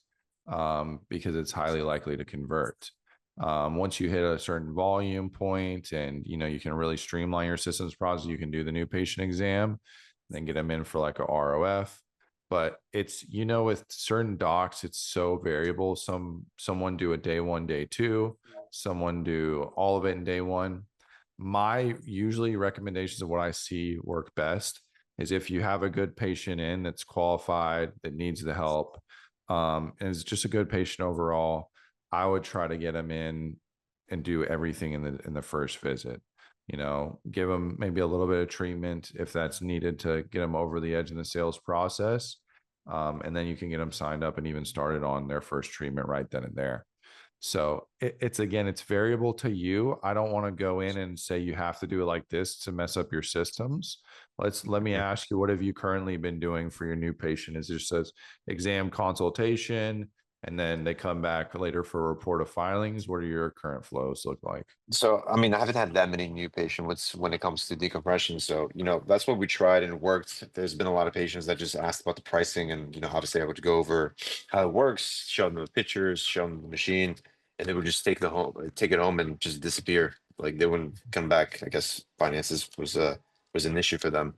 because it's highly likely to convert. Once you hit a certain volume point and you can really streamline your systems process, you can do the new patient exam, then get them in for like a ROF. But it's with certain docs, it's so variable. Someone do a day one, day two, someone do all of it in day one. My usually recommendations of what I see work best is if you have a good patient in that's qualified, that needs the help, and is just a good patient overall, I would try to get them in and do everything in the first visit. Give them maybe a little bit of treatment if that's needed to get them over the edge in the sales process, and then you can get them signed up and even started on their first treatment right then and there. So it's variable to you. I don't want to go in and say you have to do it like this to mess up your systems. Let me ask you, what have you currently been doing for your new patient? Is it just says exam consultation, and then they come back later for a report of filings? What do your current flows look like? So, I mean, I haven't had that many new patients when it comes to decompression. So, that's what we tried and it worked. There's been a lot of patients that just asked about the pricing, and, obviously I would go over how it works, show them the pictures, show them the machine, and they would just take it home and just disappear. Like they wouldn't come back. I guess finances was an issue for them.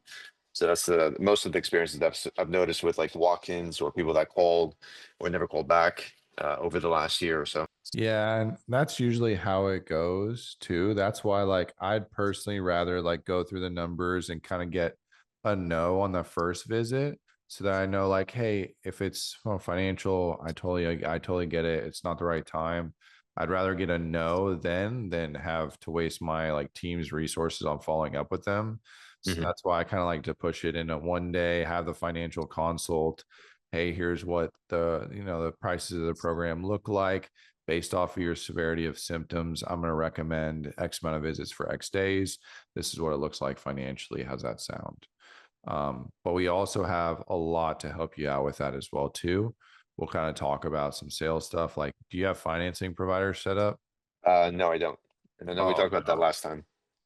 So that's most of the experiences that I've noticed with like walk-ins or people that called or never called back over the last year or so. Yeah, and that's usually how it goes too. That's why like I'd personally rather like go through the numbers and kind of get a no on the first visit, so that I know like, hey, if it's financial, I totally get it. It's not the right time. I'd rather get a no than have to waste my like team's resources on following up with them. So Mhm. that's why I kind of like to push it in a one day, have the financial consult. Hey, here's what the prices of the program look like based off of your severity of symptoms. I'm going to recommend X amount of visits for X days. This is what it looks like financially. How's that sound? But we also have a lot to help you out with that as well too. We'll kind of talk about some sales stuff. Like, do you have financing providers set up? No, I don't. And I know we Oh, talked about that last time.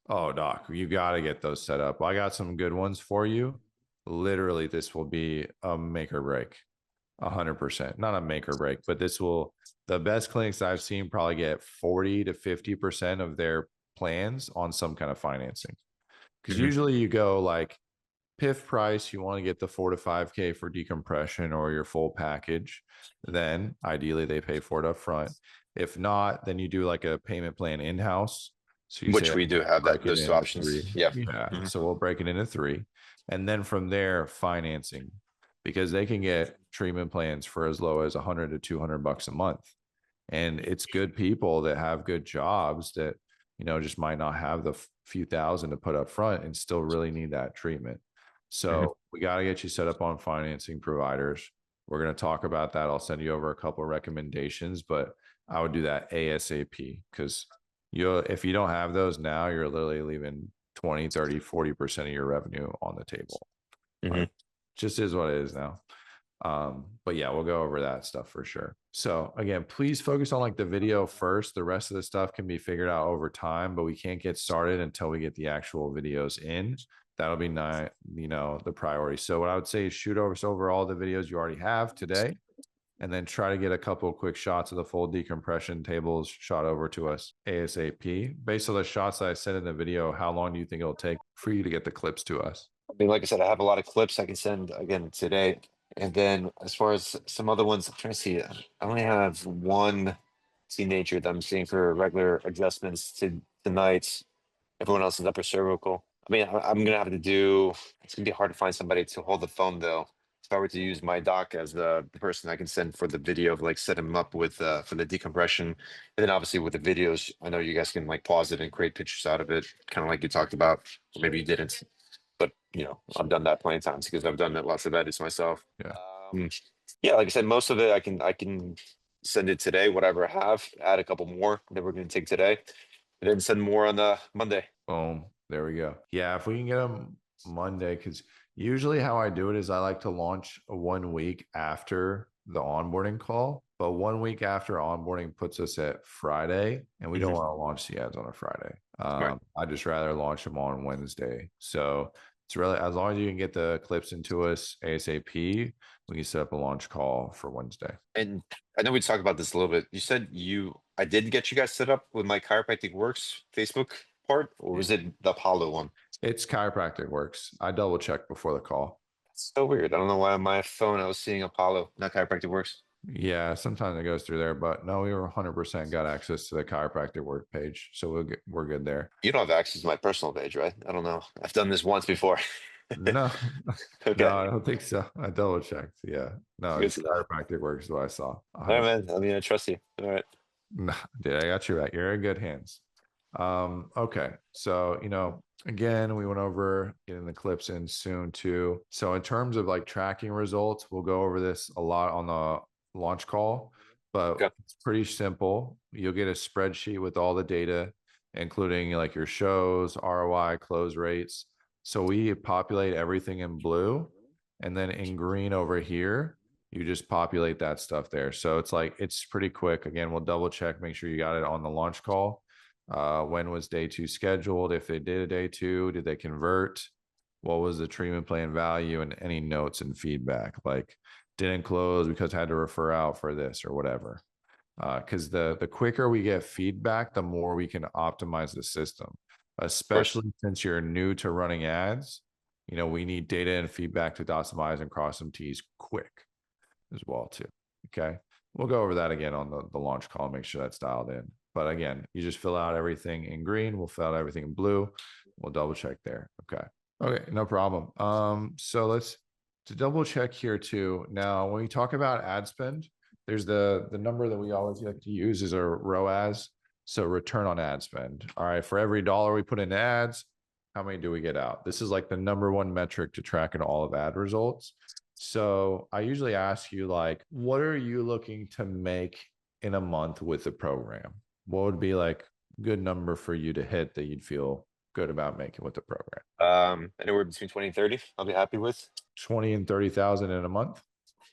oh, doc, you got to get those set up. I got some good ones for you. Literally, this will be a make or break. 100%, not a make or break, but the best clinics I've seen probably get 40 to 50% of their plans on some kind of financing. Because Mhm. usually you go like PIF price, you want to get the 4 to 5K for decompression or your full package. Then ideally they pay for it up front. If not, then you do like a payment plan in-house. So you say, Which we do have break it those two into options. three. Yeah. Yeah. Mhm. So we'll break it into three. And then from there, financing, because they can get treatment plans for as low as 100 to 200 bucks a month. And it's good people that have good jobs that, just might not have the few thousand to put up front and still really need that treatment. Mhm. So we got to get you set up on financing providers. We're going to talk about that. I'll send you over a couple of recommendations, but I would do that ASAP, because if you don't have those now, you're literally leaving 20, 30, 40% of your revenue on the table. Mhm. Just is what it is now. But yeah, we'll go over that stuff for sure. So again, please focus on like the video first. The rest of the stuff can be figured out over time, but we can't get started until we get the actual videos in. That'll be not, the priority. So what I would say is shoot over all the videos you already have today, and then try to get a couple of quick shots of the full decompression tables shot over to us ASAP. Based on the shots that I said in the video, how long do you think it'll take for you to get the clips to us? I mean, like I said, I have a lot of clips I can send again today. And then as far as some other ones, I'm trying to see. I only have one teenager that I'm seeing for regular adjustments tonight. Everyone else is upper cervical. I mean, I'm gonna have to do. It's gonna be hard to find somebody to hold the phone though. if I were to use my doc as the person I can send for the video, like set him up with for the decompression, and then obviously with the videos, I know you guys can like pause it and create pictures out of it, kind of like you talked about, or maybe you didn't, but you know, I've done that plenty of times because I've done lots of edits myself. Yeah. Um, yeah, like I said, most of it I can send it today, whatever I have, add a couple more that we're going to take today, and then send more on Monday. Boom. There we go. Yeah, if we can get them Monday, because usually how I do it is I like to launch 1 week after the onboarding call, but 1 week after onboarding puts us at Friday, and we don't want to launch the ads on a Friday. Right. I just rather launch them on Wednesday. So it's really, as long as you can get the clips into us ASAP, we can set up a launch call for Wednesday. And I know we talked about this a little bit. You said I did get you guys set up with my Chiropractic Works Facebook part, or was it the Apollo one? It's Chiropractic Works. I double checked before the call. That's so weird. I don't know why on my phone I was seeing Apollo, not Chiropractic Works. Yeah, sometimes it goes through there, but no, we were 100% got access to the Chiropractic Work page, so we're good there. You don't have access to my personal page, right? I don't know. I've done this once before. No, Okay. no, I don't think so. I double checked. Yeah, no, Good it's to know. Chiropractic Works is what I saw. All right, man. I mean, I trust you. All right. Nah, dude, I got you right. You're in good hands. Okay. So, again, we went over getting the clips in soon too. So in terms of like tracking results, we'll go over this a lot on the launch call, but Okay. it's pretty simple. You'll get a spreadsheet with all the data, including like your shows, ROI, close rates. So we populate everything in blue, and then in green over here, you just populate that stuff there. So it's pretty quick. Again, we'll double check, make sure you got it on the launch call. When was day 2 scheduled? If they did a day 2, did they convert? What was the treatment plan value, and any notes and feedback, like didn't close because had to refer out for this or whatever. Because the quicker we get feedback, the more we can optimize the system, especially since you're new to running ads. We need data and feedback to dot some I's and cross some T's quick as well too. Okay. We'll go over that again on the launch call, make sure that's dialed in. But again, you just fill out everything in green. We'll fill out everything in blue. We'll double check there. Okay. Okay. No problem. So to double check here too. Now, when we talk about ad spend, there's the number that we always like to use is a ROAS. So return on ad spend. All right. For every dollar we put into ads, how many do we get out? This is like the number one metric to track in all of ad results. So I usually ask you, like, what are you looking to make in a month with the program? What would be like a good number for you to hit that you'd feel good about making with the program? Anywhere between 20 and 30, I'll be happy with. 20 and 30,000 in a month?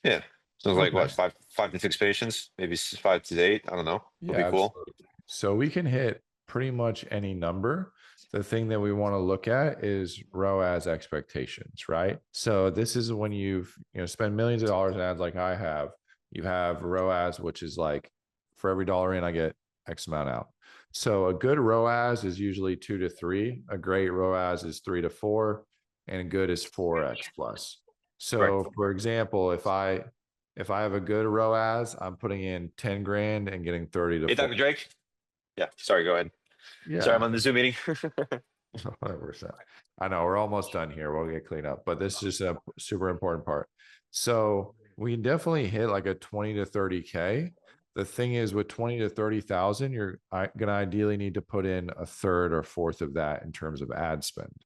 Yeah. So like what, Okay. 5 to 6 patients, maybe 5 to 8. I don't know. Would Yeah, be cool. absolutely. So we can hit pretty much any number. The thing that we want to look at is ROAS expectations, right? So this is when you've spend millions of dollars in ads like I have. You have ROAS, which is like for every dollar in, I get X amount out. So a good ROAS is usually 2 to 3. A great ROAS is 3 to 4, and a good is 4x plus. So for example, if I have a good ROAS, I'm putting in 10 grand and getting 30 to Hey, 40. Dr. Drake. Yeah. Sorry. Go ahead. Yeah. Sorry, I'm on the Zoom meeting. 100%. I know we're almost done here. We'll get cleaned up, but this is a super important part. So we can definitely hit like a 20 to 30K. The thing is, with 20 to 30,000, you're going to ideally need to put in a third or fourth of that in terms of ad spend.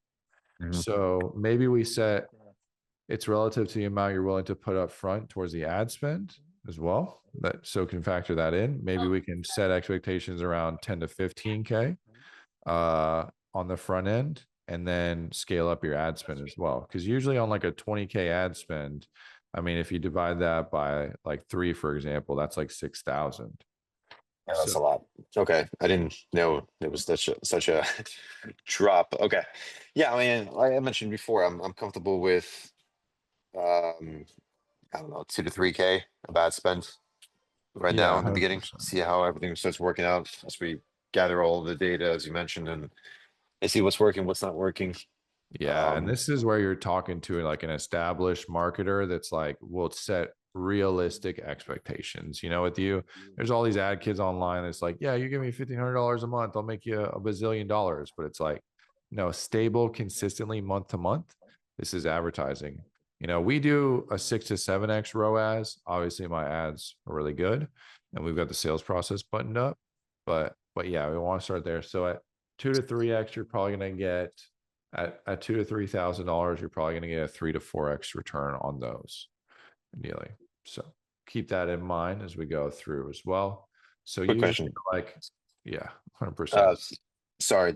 So maybe we set it's relative to the amount you're willing to put up front towards the ad spend as well. So can factor that in. Maybe we can set expectations around 10 to 15K on the front end, and then scale up your ad spend as well. Because usually on like a 20K ad spend, I mean, if you divide that by like 3, for example, that's like 6,000. Yeah, that's a lot. Okay. I didn't know it was such a drop. Okay. Yeah. I mean, like I mentioned before, I'm comfortable with, I don't know, 2 to 3K of ad spend right Yeah, now in the beginning. 100%. See how everything starts working out as we gather all the data, as you mentioned, and see what's working, what's not working. Yeah, and this is where you're talking to like an established marketer that's like, will set realistic expectations. With you, there's all these ad kids online. It's like, yeah, you give me $1,500 a month, I'll make you a bazillion dollars. But it's like, no, stable, consistently month to month. This is advertising. We do a 6 to 7x ROAS. Obviously, my ads are really good, and we've got the sales process buttoned up. But yeah, we want to start there. So at 2 to 3x, you're probably going to get at $2,000 to $3,000, you're probably going to get a 3 to 4x return on those, ideally. So keep that in mind as we go through as well. So Quick usually, question. yeah, 100%. Sorry,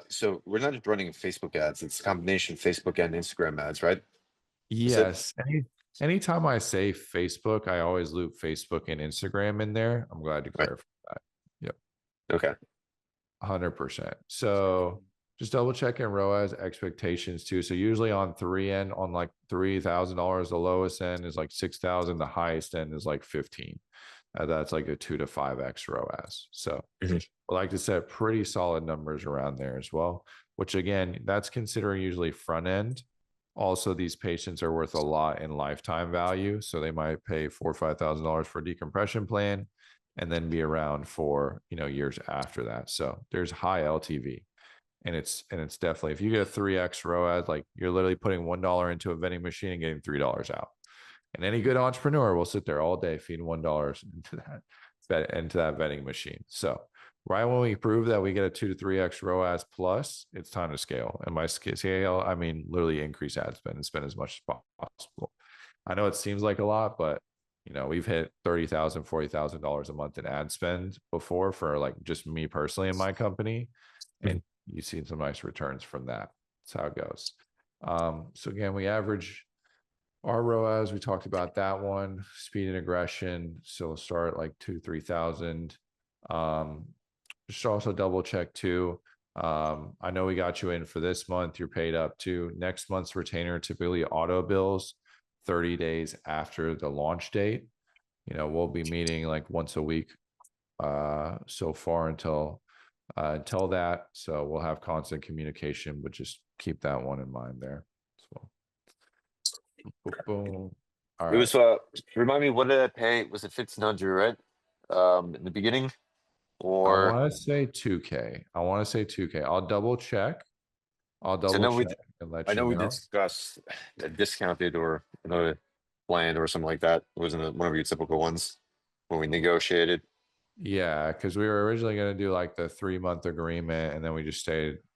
so we're not just running Facebook ads, it's a combination of Facebook and Instagram ads, right? Yes. Anytime I say Facebook, I always loop Facebook and Instagram in there. I'm glad to Right. clarify that. Yep. Okay. 100%. So just double checking ROAS expectations too. So usually on 3 end, on like $3,000, the lowest end is like 6,000. The highest end is like 15. That's like a 2 to 5x ROAS. So I like to set pretty solid numbers around there as well, which again, that's considering usually front end. Also, these patients are worth a lot in lifetime value. So they might pay $4,000 or $5,000 for a decompression plan and then be around for, years after that. So there's high LTV. And it's definitely, if you get a 3x ROAS, like you're literally putting $1 into a vending machine and getting $3 out. And any good entrepreneur will sit there all day feeding $1 into that vending machine. So right when we prove that we get a 2 to 3x ROAS plus, it's time to scale. And by scale, I mean literally increase ad spend and spend as much as possible. I know it seems like a lot, but we've hit $30,000, $40,000 a month in ad spend before for like just me personally in my company, and you've seen some nice returns from that. That's how it goes. So again, we average our ROAS, we talked about that one, speed and aggression. So we'll start like 2,000 to 3,000. Just also double check too. I know we got you in for this month. You're paid up to next month's retainer, typically auto bills 30 days after the launch date. We'll be meeting like once a week so far until that. So we'll have constant communication, but just keep that one in mind there as well. Boom. All It was right. remind me, what did I pay? Was it 1,500, right? In the beginning? I Or want to say 2K. I'll double check. I'll so double check and let I you know we know. discussed a discounted or another plan or something like that. It wasn't one of your typical ones when we negotiated. Yeah, because we were originally going to do like the 3-month agreement, and then we just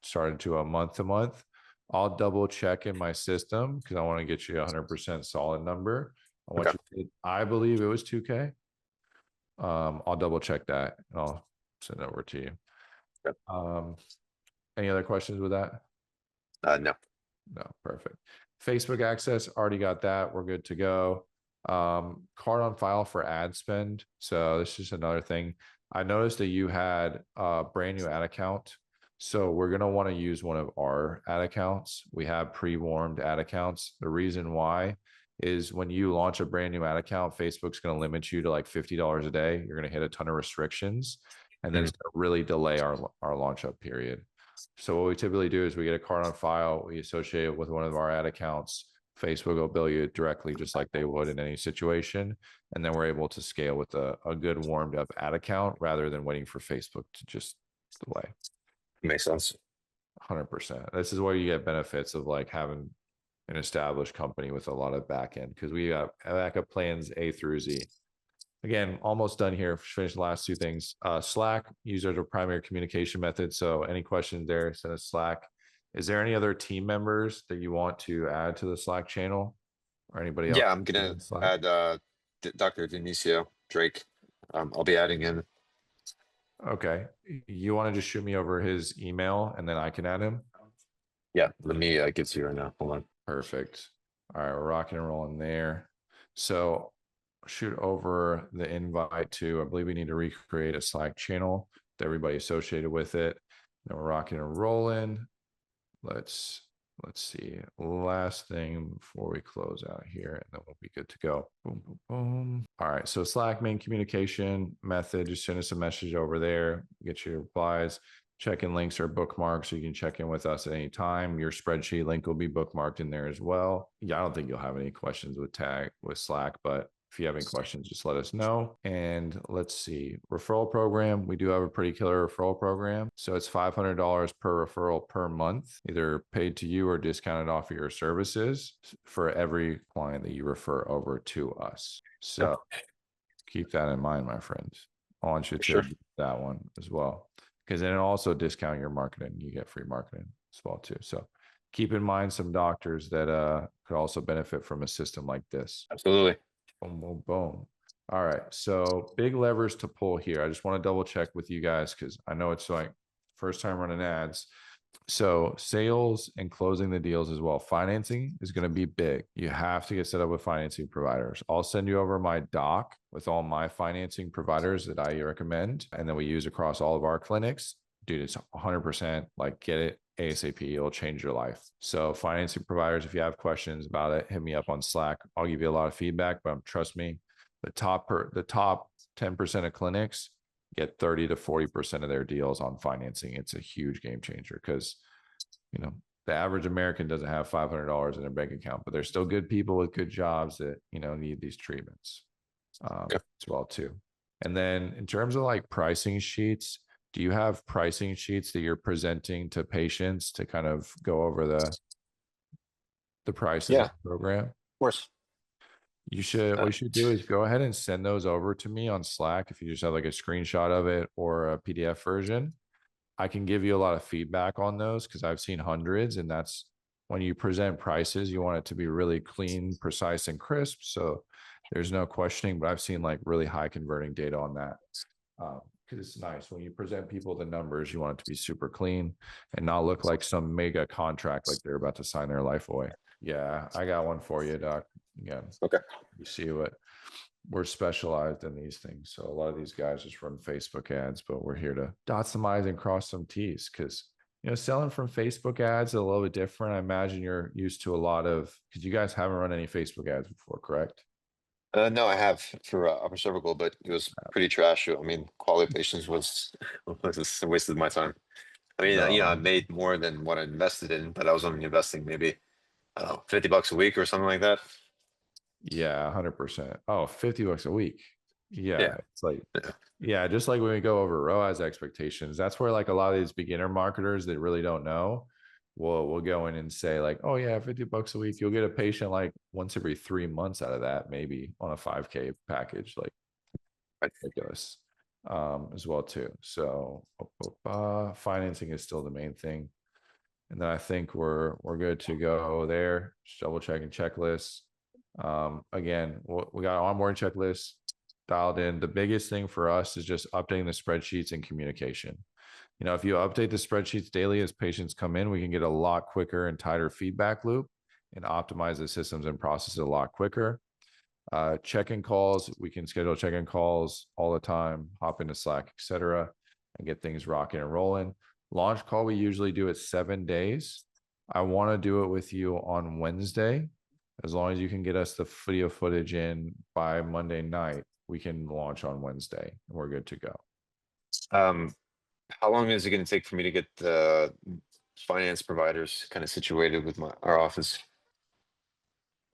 started to a month to month. I'll double check in my system because I want to get you a 100% solid number. I believe it was 2K. I'll double check that and I'll send it over to you. Yep. Any other questions with that? No. No, perfect. Facebook access, already got that. We're good to go. Card on file for ad spend. So this is another thing. I noticed that you had a brand new ad account. So we're going to want to use one of our ad accounts. We have pre-warmed ad accounts. The reason why is when you launch a brand new ad account, Facebook's going to limit you to like $50 a day. You're going to hit a ton of restrictions, and then it's going to really delay our launch up period. So what we typically do is we get a card on file, we associate it with one of our ad accounts. Facebook will bill you directly, just like they would in any situation. And then we're able to scale with a good warmed up ad account rather than waiting for Facebook to just delay. Makes sense. 100%. This is where you get benefits of like having an established company with a lot of back end, because we got backup plans A through Z. Again, almost done here. Finish the last two things. Slack, use as a primary communication method. So any questions there, send us Slack. Is there any other team members that you want to add to the Slack channel, or anybody else? Yeah, I'm gonna add Dr. Denicio Drake. I'll be adding him. Okay. You want to just shoot me over his email and then I can add him? Yeah, let me get to you right now. Hold on. Perfect. All right, we're rocking and rolling there. So shoot over the invite to, I believe we need to recreate a Slack channel to everybody associated with it. Then we're rocking and rolling. Let's see. Last thing before we close out here, and then we'll be good to go. Boom, boom, boom. All right. So Slack main communication method, just send us a message over there, get your replies. Check-in links are bookmarked, so you can check in with us at any time. Your spreadsheet link will be bookmarked in there as well. Yeah, I don't think you'll have any questions with Slack, but If you have any questions, just let us know. And let's see, referral program. We do have a pretty killer referral program. So it's $500 per referral per month, either paid to you or discounted off of your services for every client that you refer over to us. So keep that in mind, my friends. I want you to Sure. do that one as well, because then it'll also discount your marketing. You get free marketing as well too. So keep in mind some doctors that could also benefit from a system like this. Absolutely. Boom, boom, boom. All right. So big levers to pull here. I just want to double check with you guys because I know it's like first time running ads. So sales and closing the deals as well. Financing is going to be big. You have to get set up with financing providers. I'll send you over my doc with all my financing providers that I recommend and that we use across all of our clinics. Dude, it's 100% like get it ASAP. It'll change your life. So financing providers, if you have questions about it, hit me up on Slack. I'll give you a lot of feedback, but trust me, the top 10% of clinics get 30 to 40% of their deals on financing. It's a huge game changer because, you know, the average American doesn't have $500 in their bank account, but there's still good people with good jobs that, you know, need these treatments as well too. And then in terms of like pricing sheets, do you have pricing sheets that you're presenting to patients to kind of go over the prices of the program? Of course. You should, what you should do is go ahead and send those over to me on Slack. If you just have like a screenshot of it or a PDF version, I can give you a lot of feedback on those because I've seen hundreds, and that's when you present prices, you want it to be really clean, precise, and crisp. So there's no questioning, but I've seen like really high converting data on that. Because it's nice when you present people the numbers, you want it to be super clean and not look like some mega contract like they're about to sign their life away. Yeah, I got one for you, Doc. Again, Okay. you see what we're specialized in these things. So a lot of these guys just run Facebook ads, but we're here to dot some I's and cross some T's because, you know, selling from Facebook ads is a little bit different. I imagine you're used to a lot of, because you guys haven't run any Facebook ads before, correct? No, I have for upper cervical, but it was pretty trash. I mean, quality patients was a waste of my time. I mean, you know, I No. made more than what I invested in, but I was only investing maybe, I don't know, $50 a week or something like that. Yeah, 100%. Oh, $50 a week. Yeah, Yeah. it's like, Yeah. yeah, just like when we go over ROAS expectations, that's where like a lot of these beginner marketers that really don't know, we'll go in and say like, oh yeah, $50 a week, you'll get a patient like once every 3 months out of that, maybe on a 5K package, like Right. ridiculous, as well too. So financing is still the main thing. And then I think we're good to go there. Just double checking checklists. Again, we got an onboarding checklist dialed in. The biggest thing for us is just updating the spreadsheets and communication. You know, if you update the spreadsheets daily as patients come in, we can get a lot quicker and tighter feedback loop and optimize the systems and processes a lot quicker. Check-in calls, we can schedule check-in calls all the time, hop into Slack, etc., and get things rocking and rolling. Launch call, we usually do it 7 days. I want to do it with you on Wednesday. As long as you can get us the video footage in by Monday night, we can launch on Wednesday and we're good to go. How long is it going to take for me to get the finance providers kind of situated with our office?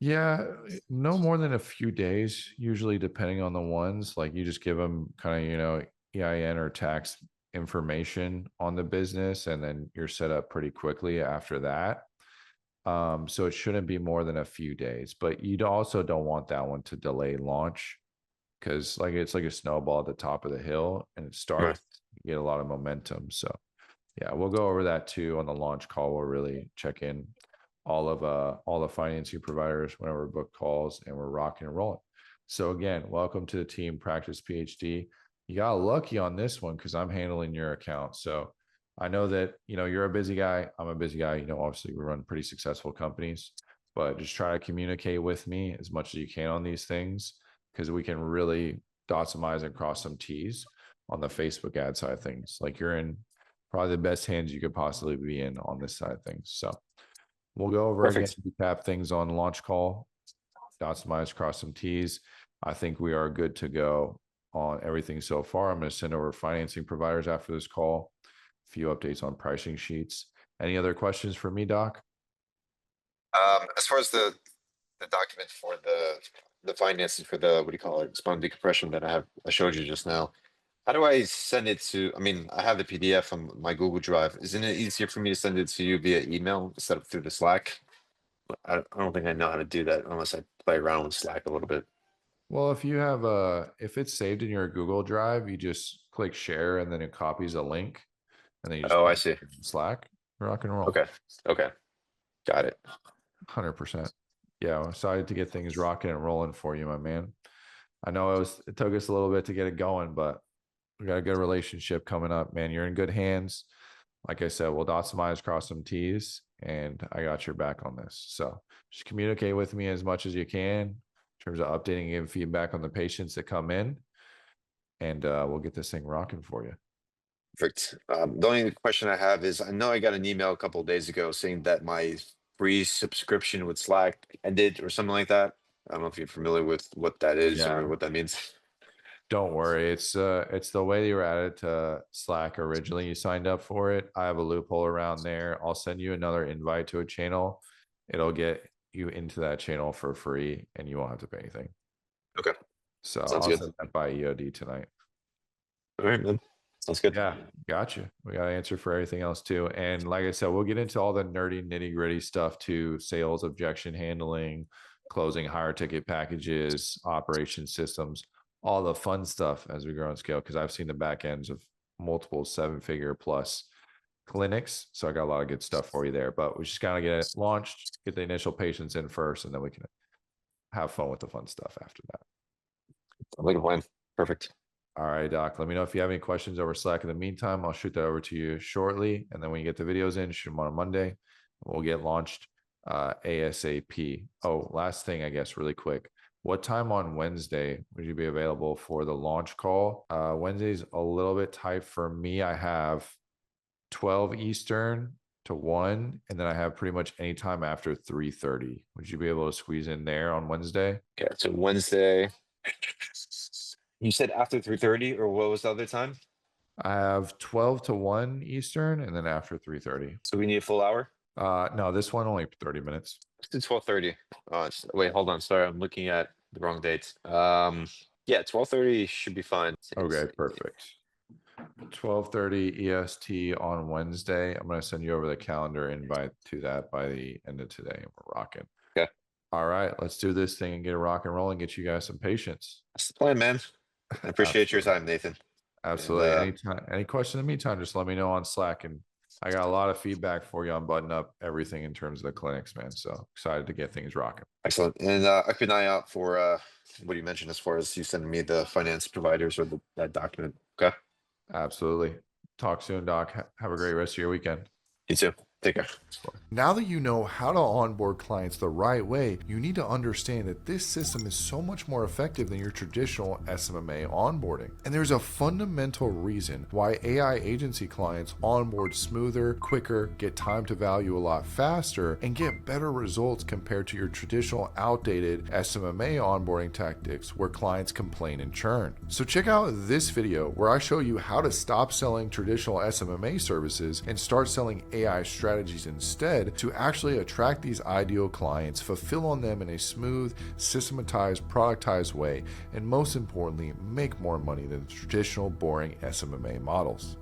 Yeah, no more than a few days, usually depending on the ones. Like you just give them kind of, you know, EIN or tax information on the business, and then you're set up pretty quickly after that. So it shouldn't be more than a few days, but you also don't want that one to delay launch because like it's like a snowball at the top of the hill and it starts, you get a lot of momentum. So yeah, we'll go over that too on the launch call. We'll really check in all the financing providers whenever we book calls, and we're rocking and rolling. So again, welcome to the team Practice PhD. You got lucky on this one because I'm handling your account. So I know that, you know, you're a busy guy. I'm a busy guy. You know, obviously we run pretty successful companies, but just try to communicate with me as much as you can on these things because we can really dot some I's and cross some T's on the Facebook ad side of things. Like you're in probably the best hands you could possibly be in on this side of things. So we'll go over again, recap things on launch call, dot some I's, cross some T's. I think we are good to go on everything so far. I'm going to send over financing providers after this call, a few updates on pricing sheets. Any other questions for me, Doc? As far as the the document for the finances for the, what do you call it, spinal decompression that I showed you just now. How do I send it to, I mean, I have the PDF on my Google Drive. Isn't it easier for me to send it to you via email instead of through the Slack? I don't think I know how to do that unless I play around with Slack a little bit. Well, if you have if it's saved in your Google Drive, you just click share and then it copies a link and then you just Oh, I paste see. it in Slack, rock and roll. Okay, okay, got it. 100%. Yeah, I'm excited to get things rocking and rolling for you, my man. I know it took us a little bit to get it going, but we got a good relationship coming up, man. You're in good hands. Like I said, we'll dot some I's, cross some T's, and I got your back on this. So just communicate with me as much as you can in terms of updating and giving feedback on the patients that come in, and we'll get this thing rocking for you. Perfect. The only question I have is, I know I got an email a couple of days ago saying that my free subscription with Slack ended or something like that. I don't know if you're familiar with what that is Yeah. or what that means. Don't worry. It's the way you were added to Slack originally. You signed up for it. I have a loophole around there. I'll send you another invite to a channel. It'll get you into that channel for free and you won't have to pay anything. Okay. So Sounds I'll good. send that by EOD tonight. All right, man. Sounds good. Yeah, gotcha. We got to answer for everything else too. And like I said, we'll get into all the nerdy, nitty gritty stuff too: sales, objection handling, closing higher ticket packages, operation systems, all the fun stuff as we grow and scale. Because I've seen the back ends of multiple 7-figure plus clinics. So I got a lot of good stuff for you there. But we just got to get it launched, get the initial patients in first, and then we can have fun with the fun stuff after that. I like a plan. Perfect. All right, Doc. Let me know if you have any questions over Slack. In the meantime, I'll shoot that over to you shortly. And then when you get the videos in, shoot them on a Monday. We'll get launched ASAP. Oh, last thing, I guess, really quick. What time on Wednesday would you be available for the launch call? Wednesday's a little bit tight for me. I have 12 Eastern to 1, and then I have pretty much any time after 3:30. Would you be able to squeeze in there on Wednesday? Okay, so Wednesday. You said after 3:30, or what was the other time? I have 12 to 1 Eastern, and then after 3:30. So we need a full hour? No, this one only 30 minutes. It's 12:30. Wait, hold on. Sorry, I'm looking at the wrong date. Yeah, 12:30 should be fine. Okay, perfect. 12:30 EST on Wednesday. I'm going to send you over the calendar invite to that by the end of today, and we're rocking. Okay. All right, let's do this thing and get it rock and roll and get you guys some patience. That's the plan, man. I appreciate your time, Nathan. Absolutely. And, Anytime, any question in the meantime, just let me know on Slack. And I got a lot of feedback for you on button up everything in terms of the clinics, man. So excited to get things rocking. Excellent. And I keep an eye out for what you mentioned as far as you sending me the finance providers or that document. Okay. Absolutely. Talk soon, Doc. Have a great rest of your weekend. You too. Take care. Now that you know how to onboard clients the right way, you need to understand that this system is so much more effective than your traditional SMMA onboarding. And there's a fundamental reason why AI agency clients onboard smoother, quicker, get time to value a lot faster, and get better results compared to your traditional outdated SMMA onboarding tactics where clients complain and churn. So check out this video where I show you how to stop selling traditional SMMA services and start selling AI strategies instead to actually attract these ideal clients, fulfill on them in a smooth, systematized, productized way, and most importantly, make more money than the traditional boring SMMA models.